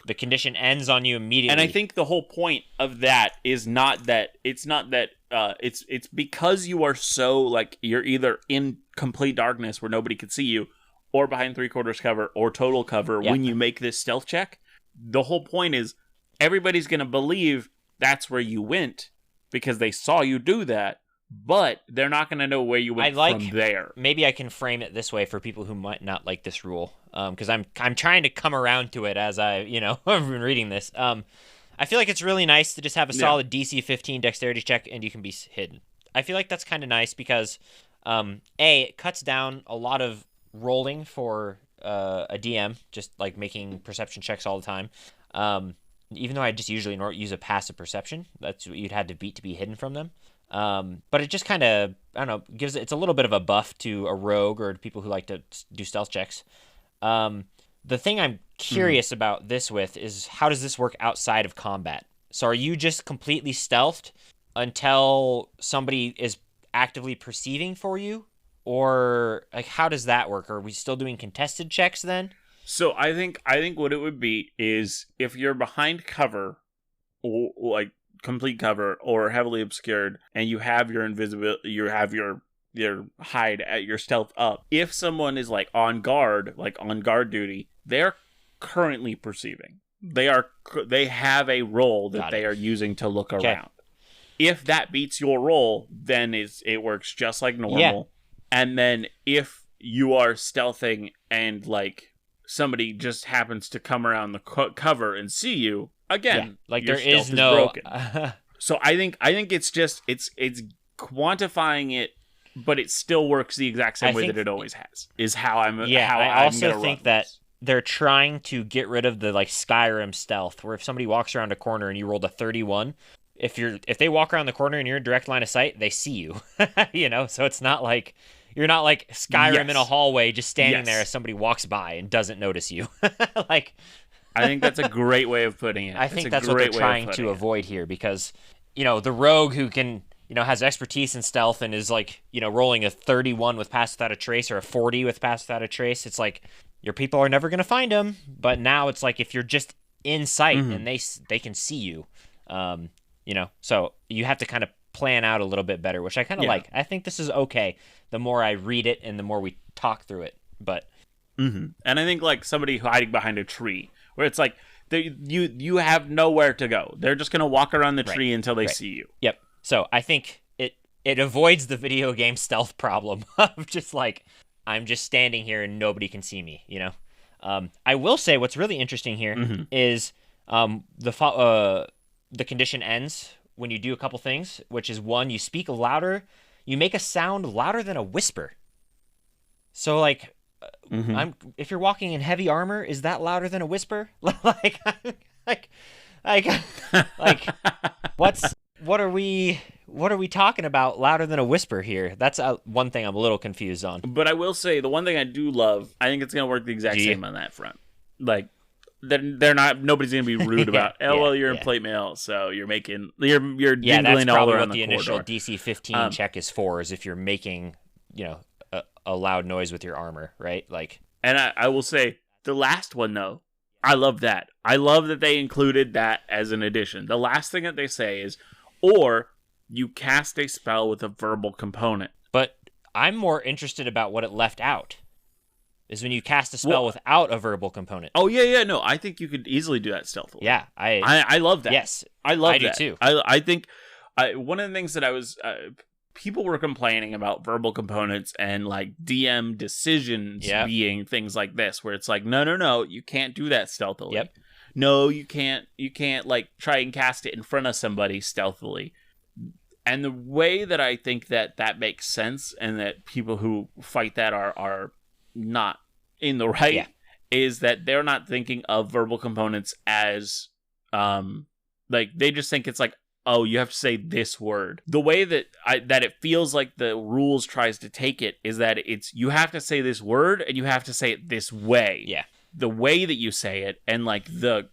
The condition ends on you immediately. And I think the whole point of that is it's because you are so, like, you're either in complete darkness where nobody can see you, or behind 3/4 cover or total cover when you make this stealth check. The whole point is everybody's going to believe that's where you went because they saw you do that, but they're not going to know where you went from there. Maybe I can frame it this way for people who might not like this rule, because I'm trying to come around to it as I've been reading this. I feel like it's really nice to just have a solid DC 15 dexterity check and you can be hidden. I feel like that's kind of nice because, it cuts down a lot of rolling for a DM, just like making perception checks all the time. Even though I just usually use a passive perception, that's what you'd had to beat to be hidden from them. But it just kind of, I don't know, it's a little bit of a buff to a rogue or to people who like to do stealth checks. The thing I'm curious about this with is how does this work outside of combat? So are you just completely stealthed until somebody is actively perceiving for you? Or like how does that work? Are we still doing contested checks then? So I think what it would be is if you're behind cover, or like complete cover or heavily obscured, and you have your hide at your stealth up. If someone is like on guard duty, they're currently perceiving. They have a role that they are using to look around. If that beats your roll, then it works just like normal. Yeah. And then if you are stealthing and like somebody just happens to come around the cover and see you, again, like there is no broken. So I think it's just it's quantifying it, but it still works the exact same way that it always has. Is how I'm. Yeah, how I also think that they're trying to get rid of the like Skyrim stealth, where if somebody walks around a corner and you rolled a 31, if they walk around the corner and you're in direct line of sight, they see you. So it's not like you're not like Skyrim in a hallway just standing there as somebody walks by and doesn't notice you. Like, I think that's a great way of putting it. I think that's what they're trying to avoid here, because the rogue who can has expertise in stealth and is like rolling a 31 with pass without a trace or a 40 with pass without a trace, it's like your people are never going to find him. But now it's like if you're just in sight and they can see you, so you have to kind of plan out a little bit better, which I kind of like. I think this is okay the more I read it and the more we talk through it. But and I think like somebody hiding behind a tree, where it's like you have nowhere to go. They're just going to walk around the tree until they see you. Yep. So I think it avoids the video game stealth problem of just like, I'm just standing here and nobody can see me, I will say what's really interesting here is the condition ends when you do a couple things, which is one, you speak louder, you make a sound louder than a whisper. So like, if you're walking in heavy armor, is that louder than a whisper? like, what are we talking about louder than a whisper here? That's one thing I'm a little confused on. But I will say the one thing I do love, I think it's going to work the exact same on that front. Like, nobody's going to be rude about, you're in plate mail, so you're making, you're dingling all around the initial corridor. DC 15 check is for, is if you're making, a loud noise with your armor, right? Like, and I will say the last one though, I love that. I love that they included that as an addition. The last thing that they say is, or you cast a spell with a verbal component. But I'm more interested about what it left out. Is when you cast a spell without a verbal component. Oh yeah, no, I think you could easily do that stealthily. Yeah, I love that. Yes, I love that. I do too. I think one of the things that I was people were complaining about verbal components and like DM decisions being things like this, where it's like, no, you can't do that stealthily. Yep. No, you can't like try and cast it in front of somebody stealthily. And the way that I think that makes sense, and that people who fight that are not in the right, is that they're not thinking of verbal components as like, they just think it's like, oh, you have to say this word. The way that it feels like the rules tries to take it is that it's, you have to say this word and you have to say it this way. Yeah. The way that you say it and like the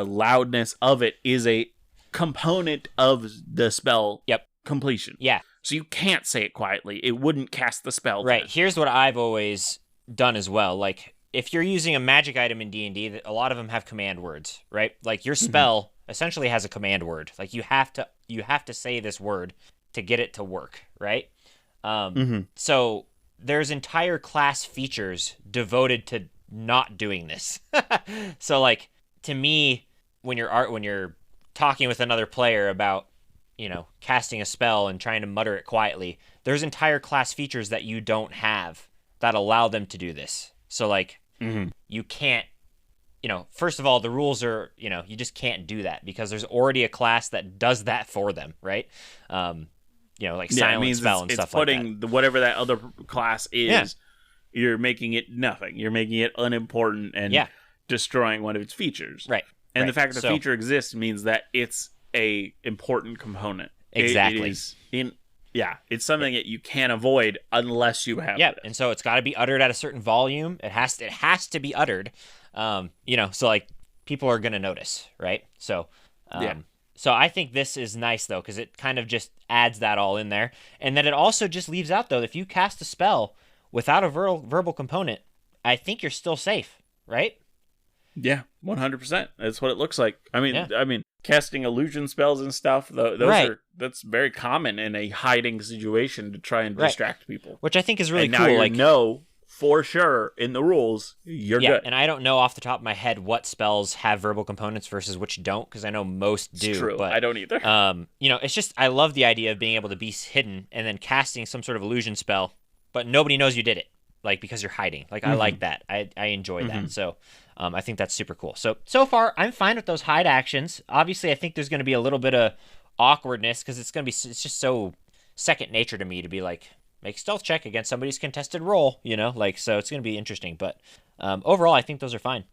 loudness of it is a component of the spell completion. Yeah. So you can't say it quietly. It wouldn't cast the spell. Right. Here's what I've always done as well. Like, if you're using a magic item in D&D, a lot of them have command words, right? Like, your spell essentially has a command word. Like, you have to say this word to get it to work, right? So there's entire class features devoted to not doing this. So like, to me, when you're talking with another player about, casting a spell and trying to mutter it quietly, there's entire class features that you don't have that allow them to do this. So like, you can't, first of all, the rules are, you just can't do that because there's already a class that does that for them, right? Like silent spell and stuff like that. It's putting whatever that other class is, you're making it nothing. You're making it unimportant and destroying one of its features. Right. And the fact that the feature exists means that it's a important component. Exactly. It's something that you can't avoid unless you have it. And so it's got to be uttered at a certain volume. It has to be uttered. So like, people are going to notice, right? So so I think this is nice though, because it kind of just adds that all in there. And then it also just leaves out though, if you cast a spell without a verbal component, I think you're still safe, right? Yeah, 100%. That's what it looks like. I mean, casting illusion spells and stuff, that's very common in a hiding situation to try and distract people. Which I think is really and cool. Now you know for sure in the rules you're good. And I don't know off the top of my head what spells have verbal components versus which don't, because I know most do. It's true. But I don't either. It's just, I love the idea of being able to be hidden and then casting some sort of illusion spell, but nobody knows you did it, like, because you're hiding. Like, I like that. I enjoy that. So I think that's super cool. So far, I'm fine with those hide actions. Obviously, I think there's going to be a little bit of awkwardness because it's just so second nature to me to be like, make stealth check against somebody's contested roll, like, so it's going to be interesting. But overall, I think those are fine.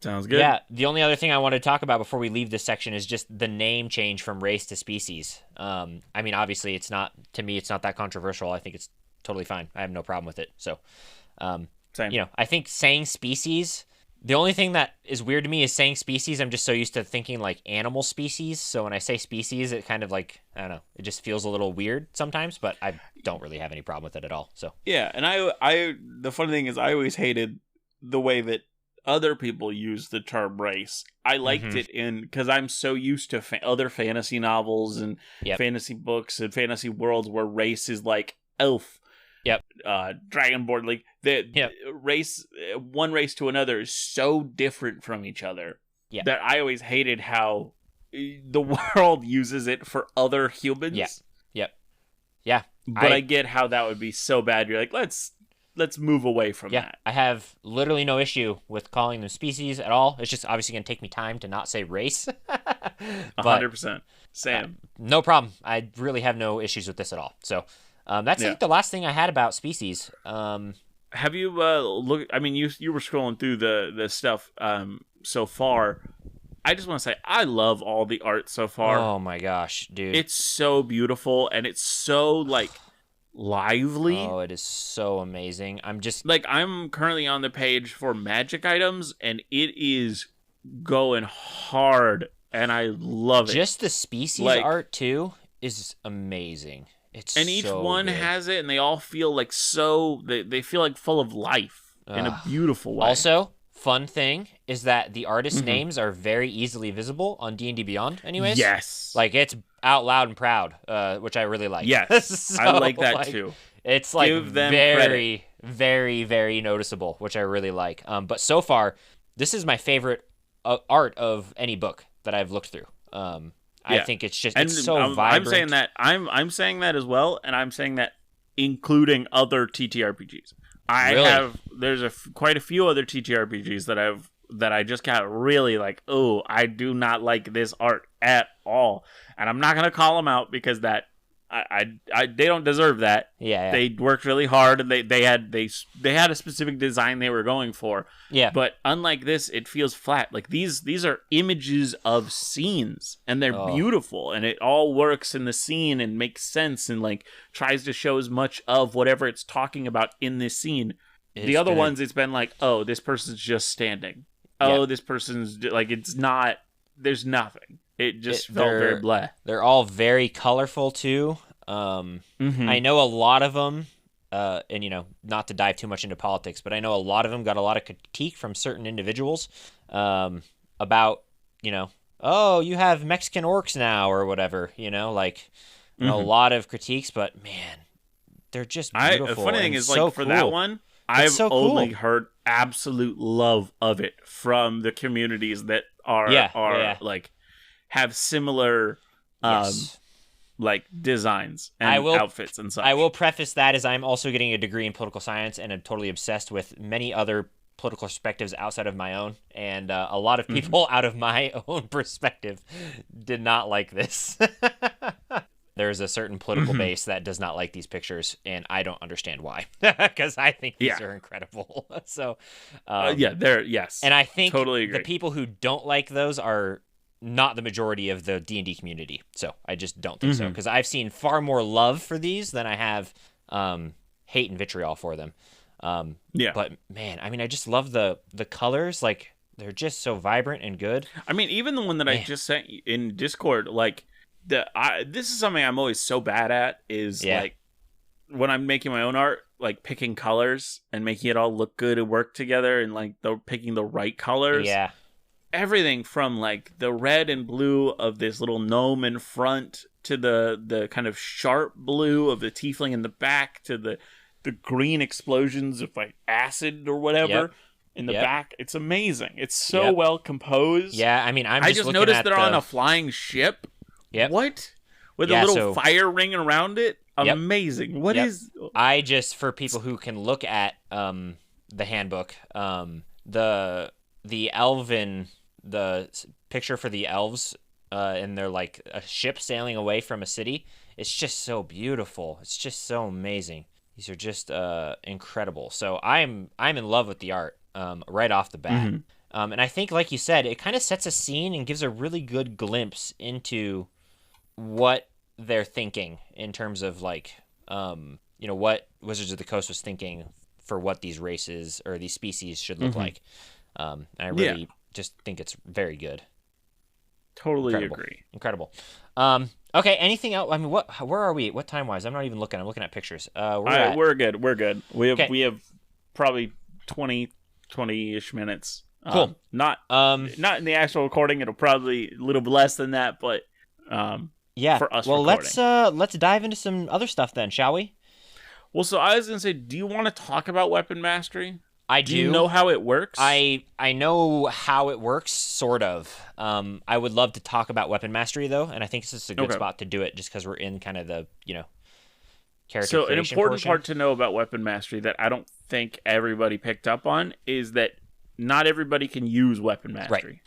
Sounds good. Yeah, the only other thing I want to talk about before we leave this section is just the name change from race to species. I mean, obviously, it's not that controversial. I think it's totally fine. I have no problem with it. So, Same. I think saying species, the only thing that is weird to me is saying species. I'm just so used to thinking like animal species. So when I say species, it kind of like, I don't know, it just feels a little weird sometimes, but I don't really have any problem with it at all. So, yeah. And I the funny thing is I always hated the way that other people use the term race. I liked it because I'm so used to other fantasy novels and fantasy books and fantasy worlds where race is like elf, dragonborn. Like the race, one race to another is so different from each other that I always hated how the world uses it for other humans. Yeah. But I get how that would be so bad. You're like, let's move away from that. I have literally no issue with calling them species at all. It's just obviously going to take me time to not say race. 100%. Same. No problem. I really have no issues with this at all. So that's like the last thing I had about species. Have you look? I mean, you were scrolling through the stuff so far. I just want to say I love all the art so far. Oh my gosh, dude! It's so beautiful and it's so like lively. Oh, it is so amazing. I'm currently on the page for magic items and it is going hard and I love it. Just the species art too is amazing. And each one has it and they all feel like they feel like full of life in a beautiful way. Also, fun thing is that the artist names are very easily visible on D&D Beyond anyways. Yes. Like it's out loud and proud, which I really like. Yes, so, I like that too. It's like very, very, very noticeable, which I really like. But so far, this is my favorite art of any book that I've looked through. I think it's so vibrant. I'm saying that as well, and I'm saying that including other TTRPGs. There's quite a few other TTRPGs that I just got really like, oh, I do not like this art at all. And I'm not going to call them out because that they don't deserve that. Yeah. They worked really hard and they had a specific design they were going for. Yeah. But unlike this, it feels flat. Like these are images of scenes and they're beautiful and it all works in the scene and makes sense and like tries to show as much of whatever it's talking about in this scene. The other ones, it's been like, oh, this person's just standing. Oh, this person's like, it's not, there's nothing. It just felt very blah. They're all very colorful too. I know a lot of them, and not to dive too much into politics, but I know a lot of them got a lot of critique from certain individuals about, oh, you have Mexican orcs now or whatever, a lot of critiques, but man, they're just beautiful. The funny thing is, like, for that one, I've only heard absolute love of it from the communities that are like have similar like designs and outfits and such. I will preface that as I'm also getting a degree in political science and I'm totally obsessed with many other political perspectives outside of my own, and a lot of people out of my own perspective did not like this. There's a certain political base that does not like these pictures, and I don't understand why, because I think these are incredible. So, yes. And I think totally agree. The people who don't like those are not the majority of the D&D community. So I just don't think so, because I've seen far more love for these than I have hate and vitriol for them. But man, I mean, I just love the colors. Like, they're just so vibrant and good. I mean, even the one that I just sent in Discord, like, this is something I'm always so bad at is like when I'm making my own art, like picking colors and making it all look good and work together and like picking the right colors. Yeah. Everything from like the red and blue of this little gnome in front to the kind of sharp blue of the tiefling in the back to the green explosions of like acid or whatever in the back. It's amazing. It's so well composed. Yeah, I mean, I just noticed they're on a flying ship. Yep. What? With a little fire ring around it? Amazing. What is... I just, for people who can look at the handbook, the elven, the picture for the elves, and they're like a ship sailing away from a city, it's just so beautiful. It's just so amazing. These are just incredible. So I'm in love with the art right off the bat. Mm-hmm. And I think, like you said, it kind of sets a scene and gives a really good glimpse into what they're thinking in terms of like, what Wizards of the Coast was thinking for what these races or these species should look like. And I really just think it's very good. Totally Incredible. agree. Incredible. Okay, anything else? I mean, where are we? What time-wise? I'm not even looking. I'm looking at pictures. We're good. We're good. We have probably 20-ish minutes. Cool. Not in the actual recording. It'll probably a little less than that, but yeah. For us, well, recording. let's dive into some other stuff then, shall we? Well, so I was gonna say, do you want to talk about weapon mastery? I do. Do you know how it works? I know how it works, sort of. I would love to talk about weapon mastery though, and I think this is a good spot to do it, just because we're in kind of the character. So an important portion. part to know about weapon mastery that I don't think everybody picked up on is that not everybody can use weapon mastery. Right.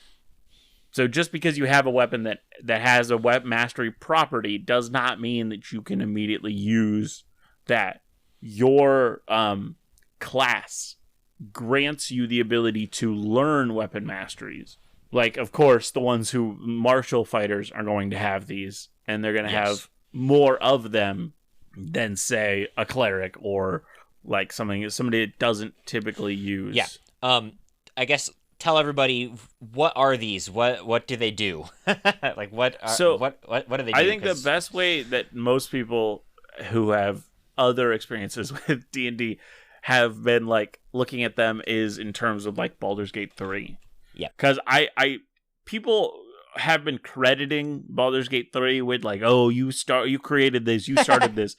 So just because you have a weapon that has a weapon mastery property does not mean that you can immediately use that. Your class grants you the ability to learn weapon masteries. Like, of course, the ones who martial fighters are going to have these, and they're going to have more of them than, say, a cleric or like somebody that doesn't typically use. Yeah. I guess tell everybody, what are these? What do they do? Like what do they do? I think the best way that most people who have other experiences with D&D have been like looking at them is in terms of like Baldur's Gate 3. Yeah. Cuz people have been crediting Baldur's Gate 3 with like, "Oh, you created this, you started this."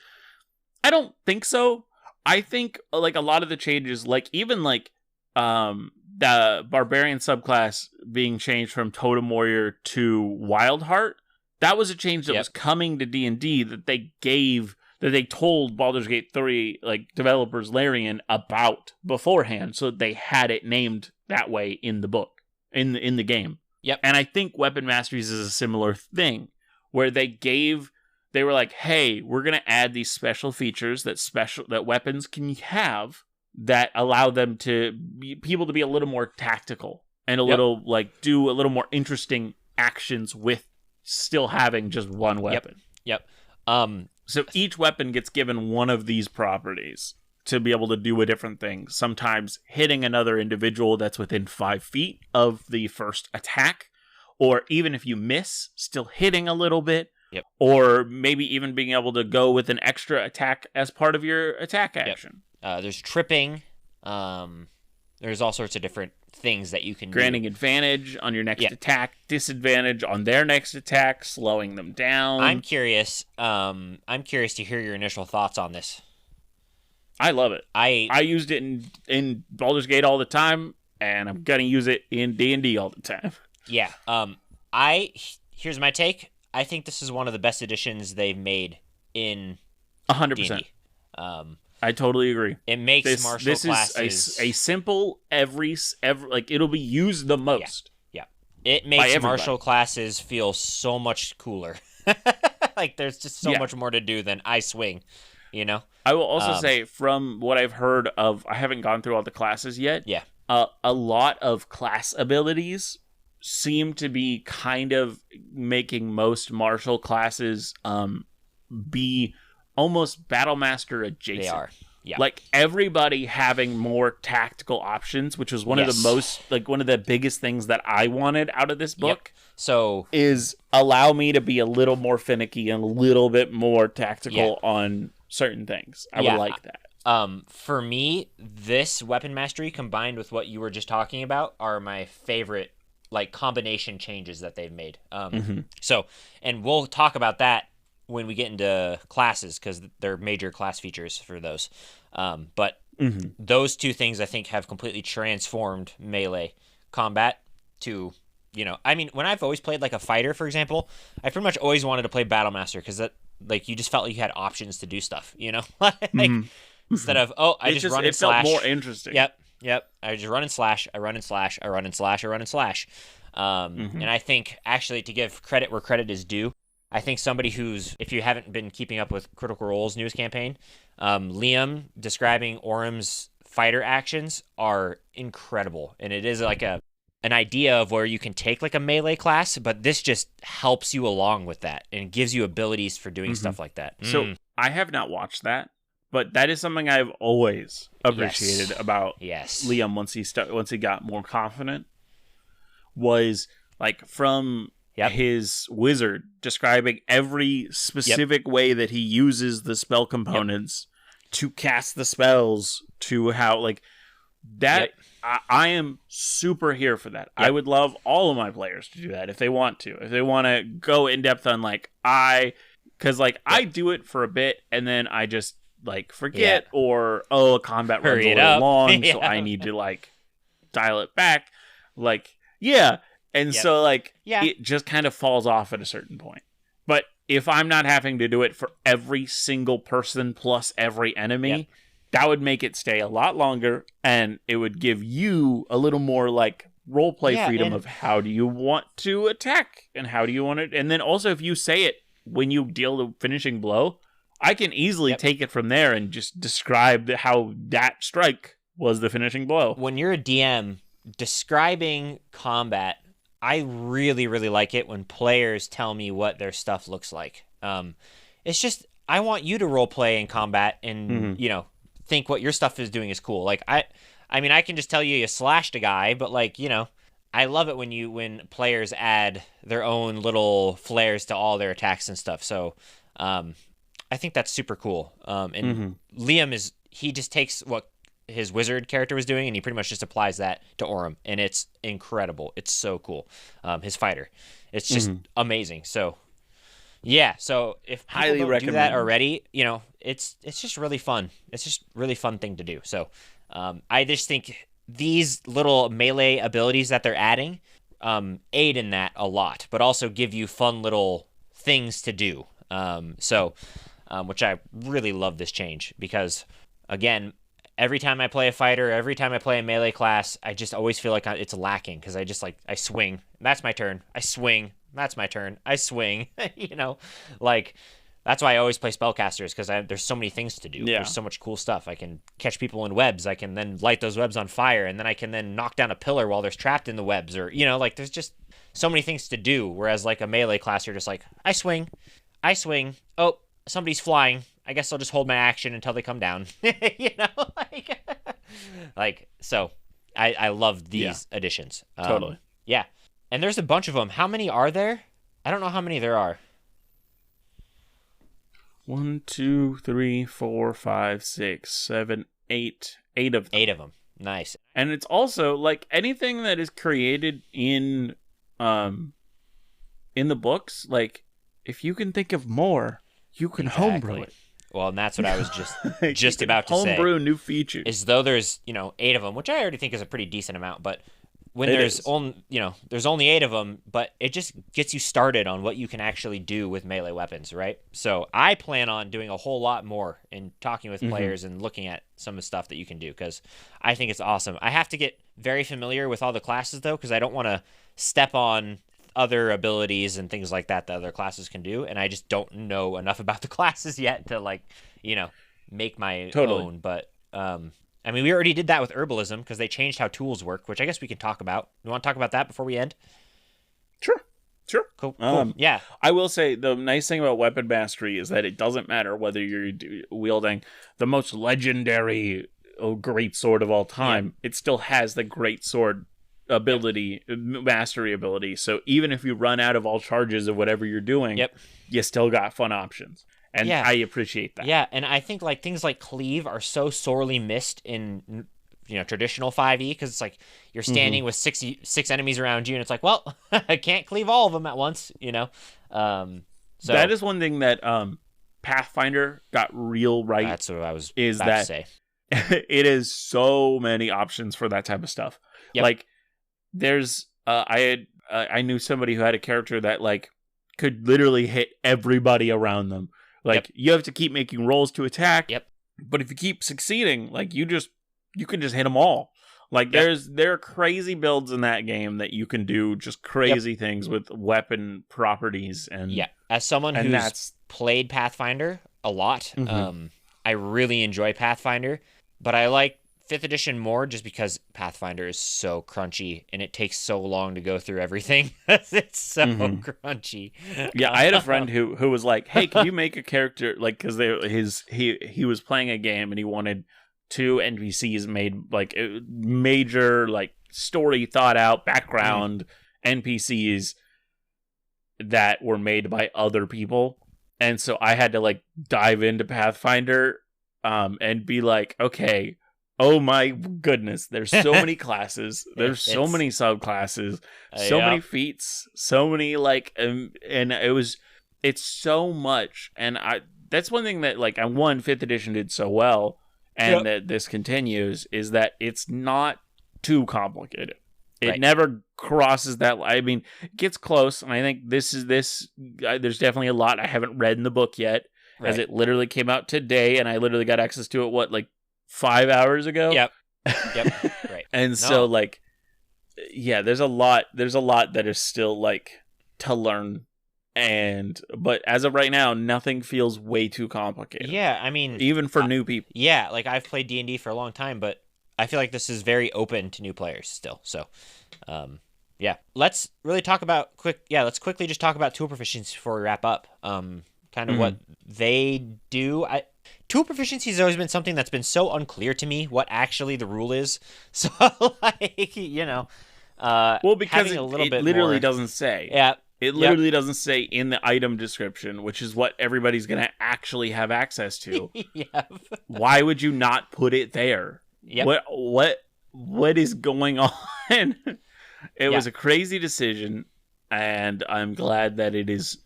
I don't think so. I think like a lot of the changes, like even like the barbarian subclass being changed from Totem Warrior to Wildheart, that was a change that was coming to D&D that they told Baldur's Gate 3 like developers Larian about beforehand, so they had it named that way in the book, in the game. Yep. And I think Weapon Masteries is a similar thing, where they were like, "Hey, we're going to add these special features that weapons can have that allow them people to be a little more tactical and a little like do a little more interesting actions with still having just one weapon." Yep. So each weapon gets given one of these properties to be able to do a different thing. Sometimes hitting another individual that's within 5 feet of the first attack, or even if you miss, still hitting a little bit, or maybe even being able to go with an extra attack as part of your attack action. There's tripping. There's all sorts of different things that you can Granting do. Advantage on your next attack, disadvantage on their next attack, slowing them down. I'm curious to hear your initial thoughts on this. I love it. I used it in Baldur's Gate all the time, and I'm gonna use it in D&D all the time. Yeah. Here's my take. I think this is one of the best additions they've made in 100%. D&D. I totally agree. It makes martial classes... This is a simple, every like, it'll be used the most. Yeah. It makes martial classes feel so much cooler. Like, there's just so much more to do than I swing, I will also say, from what I've heard of, I haven't gone through all the classes yet. Yeah. A lot of class abilities seem to be kind of making most martial classes be almost Battlemaster adjacent. They are. Yeah. Like everybody having more tactical options, which was one of the biggest things that I wanted out of this book. Yep. So is allow me to be a little more finicky and a little bit more tactical on certain things. I would like that. For me, this weapon mastery combined with what you were just talking about are my favorite like combination changes that they've made. So, and we'll talk about that when we get into classes, because they're major class features for those. But those two things I think have completely transformed melee combat to, I mean, when I've always played like a fighter, for example, I pretty much always wanted to play Battlemaster because that, like, you just felt like you had options to do stuff, like instead of, I just run and slash. It felt more interesting. Yep. I just run and slash. I run and slash. I run and slash. I run and slash. And I think, actually, to give credit where credit is due, I think somebody who's, if you haven't been keeping up with Critical Role's newest campaign, Liam describing Orum's fighter actions are incredible. And it is like an idea of where you can take like a melee class, but this just helps you along with that and gives you abilities for doing stuff like that. So I have not watched that, but that is something I've always appreciated about Liam once he got more confident, was like from his wizard describing every specific way that he uses the spell components to cast the spells, to how like that. I am super here for that. I would love all of my players to do that if they want to. If they want to go in depth on like because like I do it for a bit and then I just like forget or a combat runs a little long, so I need to like dial it back. Like and so like it just kind of falls off at a certain point. But if I'm not having to do it for every single person plus every enemy, that would make it stay a lot longer, and it would give you a little more like role play freedom of how do you want to attack and how do you want it. And then also if you say it when you deal the finishing blow, I can easily take it from there and just describe how that strike was the finishing blow. When you're a DM describing combat, I really, really like it when players tell me what their stuff looks like. It's just, I want you to role play in combat and, you know, think what your stuff is doing is cool. Like I mean, I can just tell you slashed a guy, but like, you know, I love it when players add their own little flares to all their attacks and stuff. So, I think that's super cool. And Liam he just takes what his wizard character was doing and he pretty much just applies that to Orum, and it's incredible. It's so cool. His fighter, it's just amazing. So yeah, so if people highly don't recommend do that already, you know, it's just really fun. It's just really fun thing to do. So I just think these little melee abilities that they're adding aid in that a lot, but also give you fun little things to do. Which I really love this change because, again, every time I play a fighter, every time I play a melee class, I just always feel like it's lacking because I swing. That's my turn. I swing. That's my turn. I swing. You know, like that's why I always play spellcasters because there's so many things to do. Yeah. There's so much cool stuff. I can catch people in webs. I can then light those webs on fire, and then I can then knock down a pillar while they're trapped in the webs, or you know, like there's just so many things to do. Whereas like a melee class, you're just like I swing. Oh, somebody's flying. I guess I'll just hold my action until they come down. You know, like so. I love these additions. Totally. Yeah, and there's a bunch of them. How many are there? I don't know how many there are. 1, 2, 3, 4, 5, 6, 7, 8. 8 of them. 8 of them. Nice. And it's also like anything that is created in the books, like if you can think of more, you can homebrew it. Well, and that's what I was just about to say. Homebrew new features. Is though there's 8 of them, which I already think is a pretty decent amount, but when there's only 8 of them, but it just gets you started on what you can actually do with melee weapons, right? So I plan on doing a whole lot more and talking with players and looking at some of the stuff that you can do because I think it's awesome. I have to get very familiar with all the classes though because I don't want to step on other abilities and things like that other classes can do, and I just don't know enough about the classes yet to make my own. But I mean, we already did that with herbalism because they changed how tools work, which I guess we can talk about. You want to talk about that before we end? Sure. Cool. Yeah. I will say the nice thing about weapon mastery is that it doesn't matter whether you're wielding the most legendary great sword of all time. It still has the great sword ability, mastery ability. So even if you run out of all charges of whatever you're doing, you still got fun options. And I appreciate that. Yeah, and I think like things like cleave are so sorely missed in traditional 5e because it's like you're standing with six enemies around you, and it's like, well, I can't cleave all of them at once, So that is one thing that Pathfinder got real right. That's what I was about to say. It is so many options for that type of stuff. Yep. Like there's I knew somebody who had a character that like could literally hit everybody around them. Like you have to keep making rolls to attack. Yep. But if you keep succeeding, like you can just hit them all. Like there are crazy builds in that game that you can do just crazy things with weapon properties and As someone who's played Pathfinder a lot, I really enjoy Pathfinder, but I like 5th edition more just because Pathfinder is so crunchy and it takes so long to go through everything. It's so crunchy. Yeah, I had a friend who was like, "Hey, can you make a character like cuz he was playing a game and he wanted 2 NPCs made like major like story thought out background NPCs that were made by other people." And so I had to like dive into Pathfinder and be like, "Okay, oh my goodness, there's so many classes, there's so many subclasses, so many feats, so many like and it's so much." And that's one thing that like 5th edition did so well, and that this continues, is that it's not too complicated. It never crosses that. I mean, it gets close, and I think there's definitely a lot I haven't read in the book yet, as it literally came out today, and I literally got access to it, like 5 hours ago? Yep. Right. And so, like, yeah, there's a lot that is still, like, to learn. But as of right now, nothing feels way too complicated. Yeah, I mean, even for new people. Yeah, like I've played D&D for a long time, but I feel like this is very open to new players still. So, yeah, let's really talk about let's quickly just talk about tool proficiency before we wrap up. Kind of what they do. Tool proficiency has always been something that's been so unclear to me what actually the rule is. So, like, well, because it literally doesn't say. Yeah. It literally doesn't say in the item description, which is what everybody's going to actually have access to. Why would you not put it there? What is going on? It was a crazy decision, and I'm glad that it is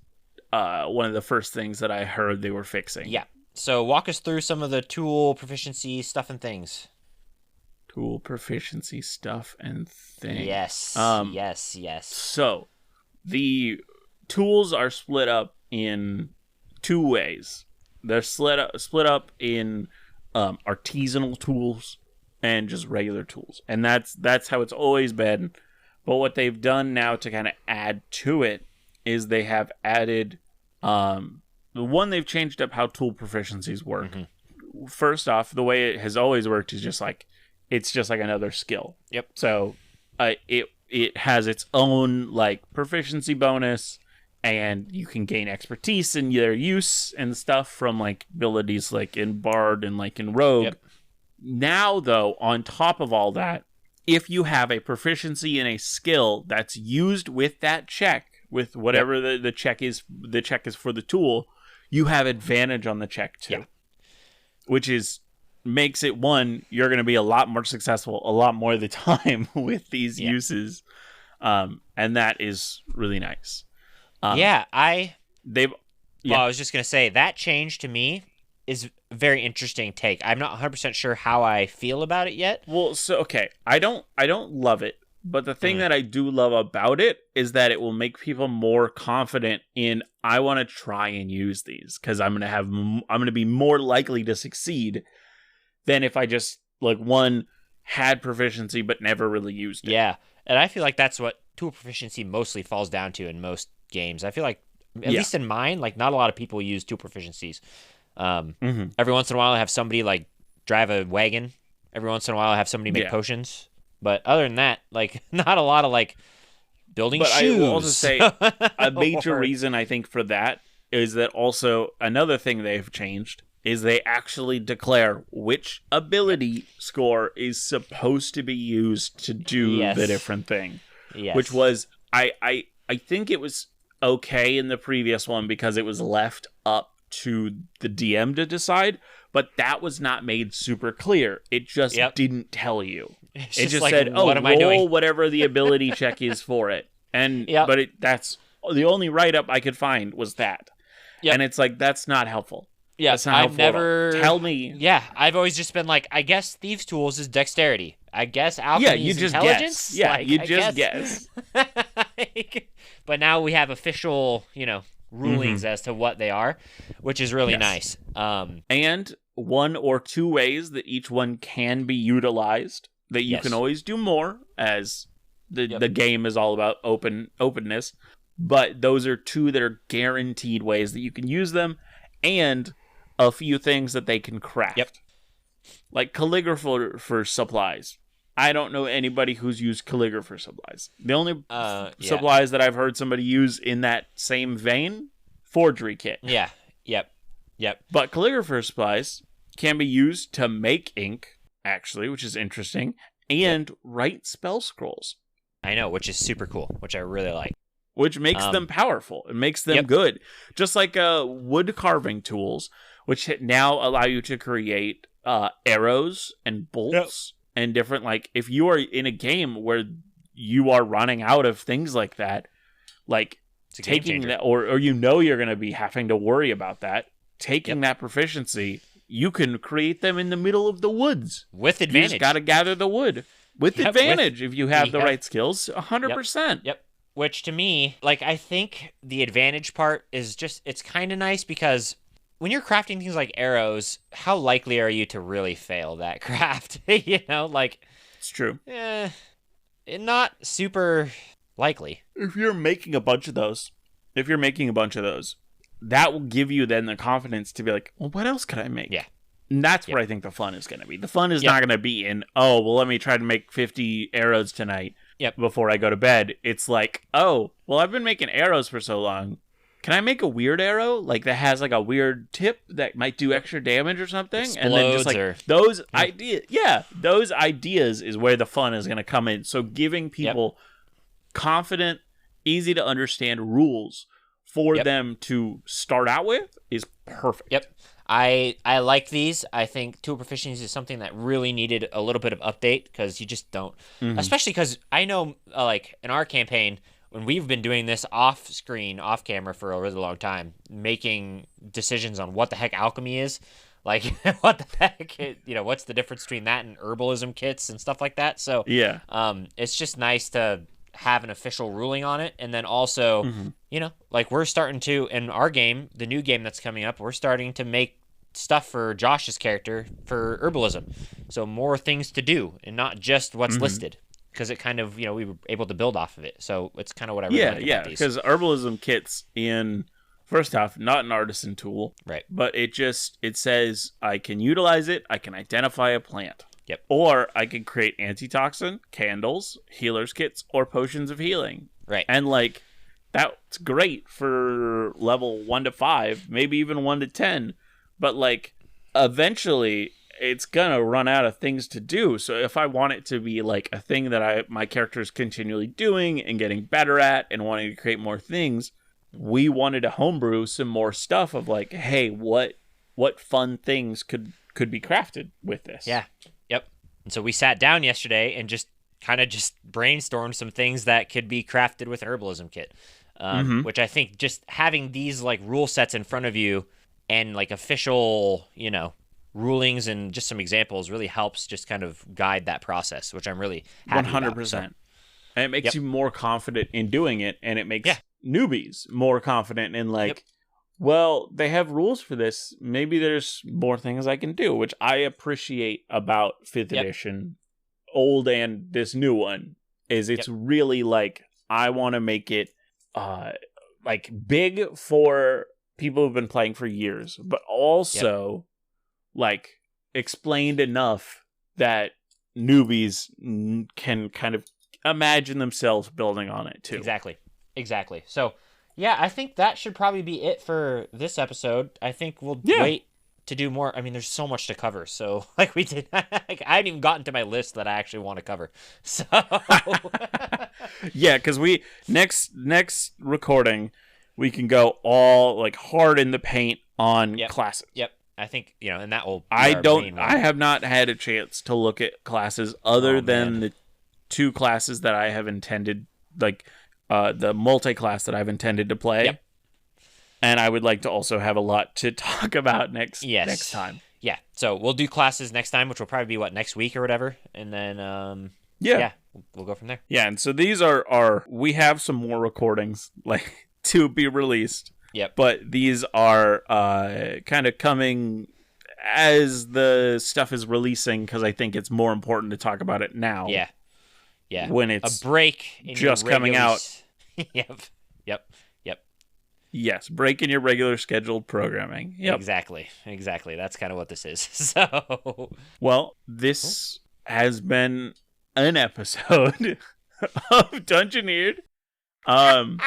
one of the first things that I heard they were fixing. Yeah. So walk us through some of the tool proficiency stuff and things. Tool proficiency stuff and things. Yes. Yes. So the tools are split up in 2 ways. They're split up in artisanal tools and just regular tools, and that's how it's always been. But what they've done now to kind of add to it is they have added they've changed up how tool proficiencies work. First off, the way it has always worked is it's just like another skill. Yep. So it has its own like proficiency bonus, and you can gain expertise in their use and stuff from like abilities like in Bard and like in Rogue. Yep. Now, though, on top of all that, if you have a proficiency in a skill that's used with that check, with whatever the check is for the tool, you have advantage on the check too. Which makes it you're going to be a lot more successful a lot more of the time with these uses. And that is really nice. I was just going to say that change to me is a very interesting take. I'm not 100% sure how I feel about it yet. Well, so okay, I don't love it, but the thing that I do love about it is that it will make people more confident in, I want to try and use these because I'm going to be more likely to succeed than if I just like had proficiency but never really used it. Yeah. And I feel like that's what tool proficiency mostly falls down to in most games. I feel like at least in mine, like not a lot of people use tool proficiencies. Every once in a while I have somebody like drive a wagon. Every once in a while I have somebody make potions. But other than that, like not a lot of like building shoes. I will also say a major reason I think for that is that also another thing they've changed is they actually declare which ability score is supposed to be used to do the different thing. Yes. Which was I think it was okay in the previous one because it was left up to the DM to decide, but that was not made super clear. It just didn't tell you. It just like, said, what am I doing? Whatever the ability check is for it. And but that's the only write-up I could find was that. And it's like, that's not helpful. Yeah, that's not helpful at all. Tell me. Yeah, I've always just been like, I guess Thieves' Tools is dexterity. I guess alchemy is intelligence. Guess. Yeah, like, you just guess. But now we have official, rulings as to what they are, which is really nice. And 1 or 2 ways that each one can be utilized. that you can always do more, as the game is all about openness. But those are 2 that are guaranteed ways that you can use them, and a few things that they can craft. Yep. Like calligrapher for supplies. I don't know anybody who's used calligrapher supplies. The only supplies that I've heard somebody use in that same vein, forgery kit. Yeah. Yep. But calligrapher supplies can be used to make ink, actually, which is interesting, and write spell scrolls. I know, which is super cool, which I really like. Which makes them powerful. It makes them good. Just like wood carving tools, which now allow you to create arrows and bolts and different, like, if you are in a game where you are running out of things like that, like taking that, or you're going to be having to worry about that, taking that proficiency, you can create them in the middle of the woods. With advantage. You just got to gather the wood. With advantage, if you have the right skills, 100%. Yep. Which to me, like, I think the advantage part is just, it's kind of nice because when you're crafting things like arrows, how likely are you to really fail that craft? Like, it's true. Not super likely. If you're making a bunch of those, that will give you then the confidence to be like, well, what else could I make? Yeah. And that's where I think the fun is going to be. The fun is not going to be in, let me try to make 50 arrows tonight before I go to bed. It's like, I've been making arrows for so long. Can I make a weird arrow? Like, that has, like, a weird tip that might do extra damage or something? Explodes, and then just, like, those ideas. Yeah, those ideas is where the fun is going to come in. So giving people confident, easy to understand rules for them to start out with is perfect. Yep. I like these. I think tool proficiency is something that really needed a little bit of update because you just don't. Especially because I know, like, in our campaign, when we've been doing this off screen, off camera for a really long time, making decisions on what the heck alchemy is, like, what the heck, what's the difference between that and herbalism kits and stuff like that. So, it's just nice to have an official ruling on it. And then also, like, we're starting to, in our game, the new game that's coming up, we're starting to make stuff for Josh's character for herbalism. So more things to do and not just what's listed. Because it kind of, we were able to build off of it. So it's kind of what I really like about these. Because herbalism kits first off, not an artisan tool. Right. But it says I can utilize it, I can identify a plant. Yep. Or I can create antitoxin, candles, healer's kits, or potions of healing. Right. And, like, that's great for level 1 to 5, maybe even 1 to 10. But, like, eventually it's gonna run out of things to do. So if I want it to be like a thing that my character is continually doing and getting better at and wanting to create more things, we wanted to homebrew some more stuff of like, hey, what fun things could be crafted with this? Yeah. Yep. And so we sat down yesterday and just brainstormed some things that could be crafted with an herbalism kit. Which I think just having these like rule sets in front of you and like official, rulings and just some examples really helps just kind of guide that process, which I'm really happy 100%. About, so. And it makes you more confident in doing it, and it makes newbies more confident in like, well, they have rules for this. Maybe there's more things I can do, which I appreciate about 5th edition, old and this new one, is it's really like, I want to make it like big for people who've been playing for years, but also like explained enough that newbies can kind of imagine themselves building on it too. Exactly. So yeah, I think that should probably be it for this episode. I think we'll wait to do more. I mean, there's so much to cover. So like we did, like, I hadn't even gotten to my list that I actually want to cover. So yeah, because we next recording we can go all like hard in the paint on classes. Yep. I think, and that will. I have not had a chance to look at classes other than the 2 classes that I have intended, like the multi-class that I've intended to play. Yep. And I would like to also have a lot to talk about next time. Yeah. So we'll do classes next time, which will probably be next week or whatever. And then, we'll go from there. Yeah. And so these are we have some more recordings like to be released. Yep. But these are kind of coming as the stuff is releasing, because I think it's more important to talk about it now. Yeah. When it's a break in just coming out. Yep. Yes, break in your regular scheduled programming. Yep. Exactly. That's kind of what this is. So, well, this has been an episode of Dungeoneered. Gosh.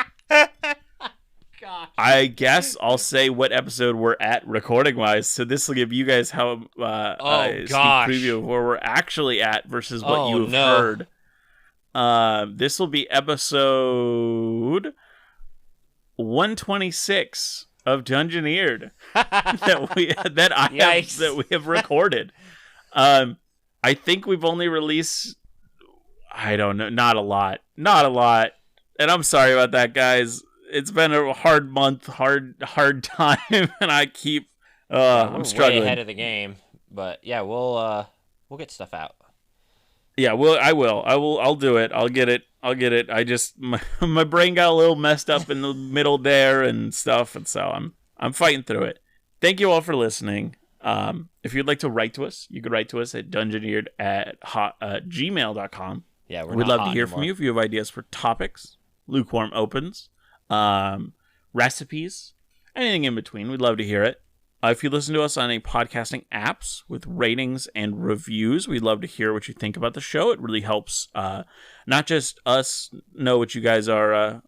I guess I'll say what episode we're at recording wise. So this will give you guys how a sneak preview of where we're actually at versus what you've heard. This will be episode 126 of Dungeoneered that we have recorded. I think we've only released, I don't know, not a lot, and I'm sorry about that, guys. It's been a hard month, hard time, and I keep I'm struggling. Way ahead of the game, but yeah, we'll get stuff out. Yeah, I'll do it. I'll get it. I just my brain got a little messed up in the middle there and stuff, and so I'm fighting through it. Thank you all for listening. If you'd like to write to us, you could write to us at dungeoneered@gmail.com. Yeah, we'd love to hear from you if you have ideas for topics, lukewarm opens, recipes, anything in between. We'd love to hear it. If you listen to us on any podcasting apps with ratings and reviews, we'd love to hear what you think about the show. It really helps not just us know what you guys are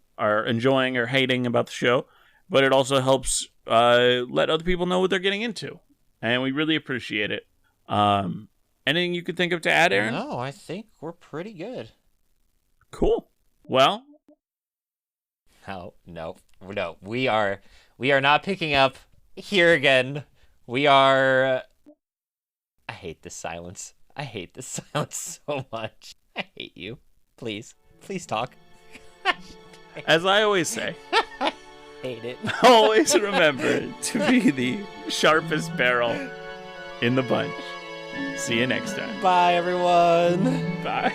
enjoying or hating about the show, but it also helps let other people know what they're getting into. And we really appreciate it. Anything you could think of to add, Aaron? No, I think we're pretty good. Cool. Well. Oh, no. We are not picking up here again. We are... I hate this silence. So much. I hate you. Please talk. As I always say. Hate it. Always remember to be the sharpest barrel in the bunch. See you next time. Bye, everyone. Bye.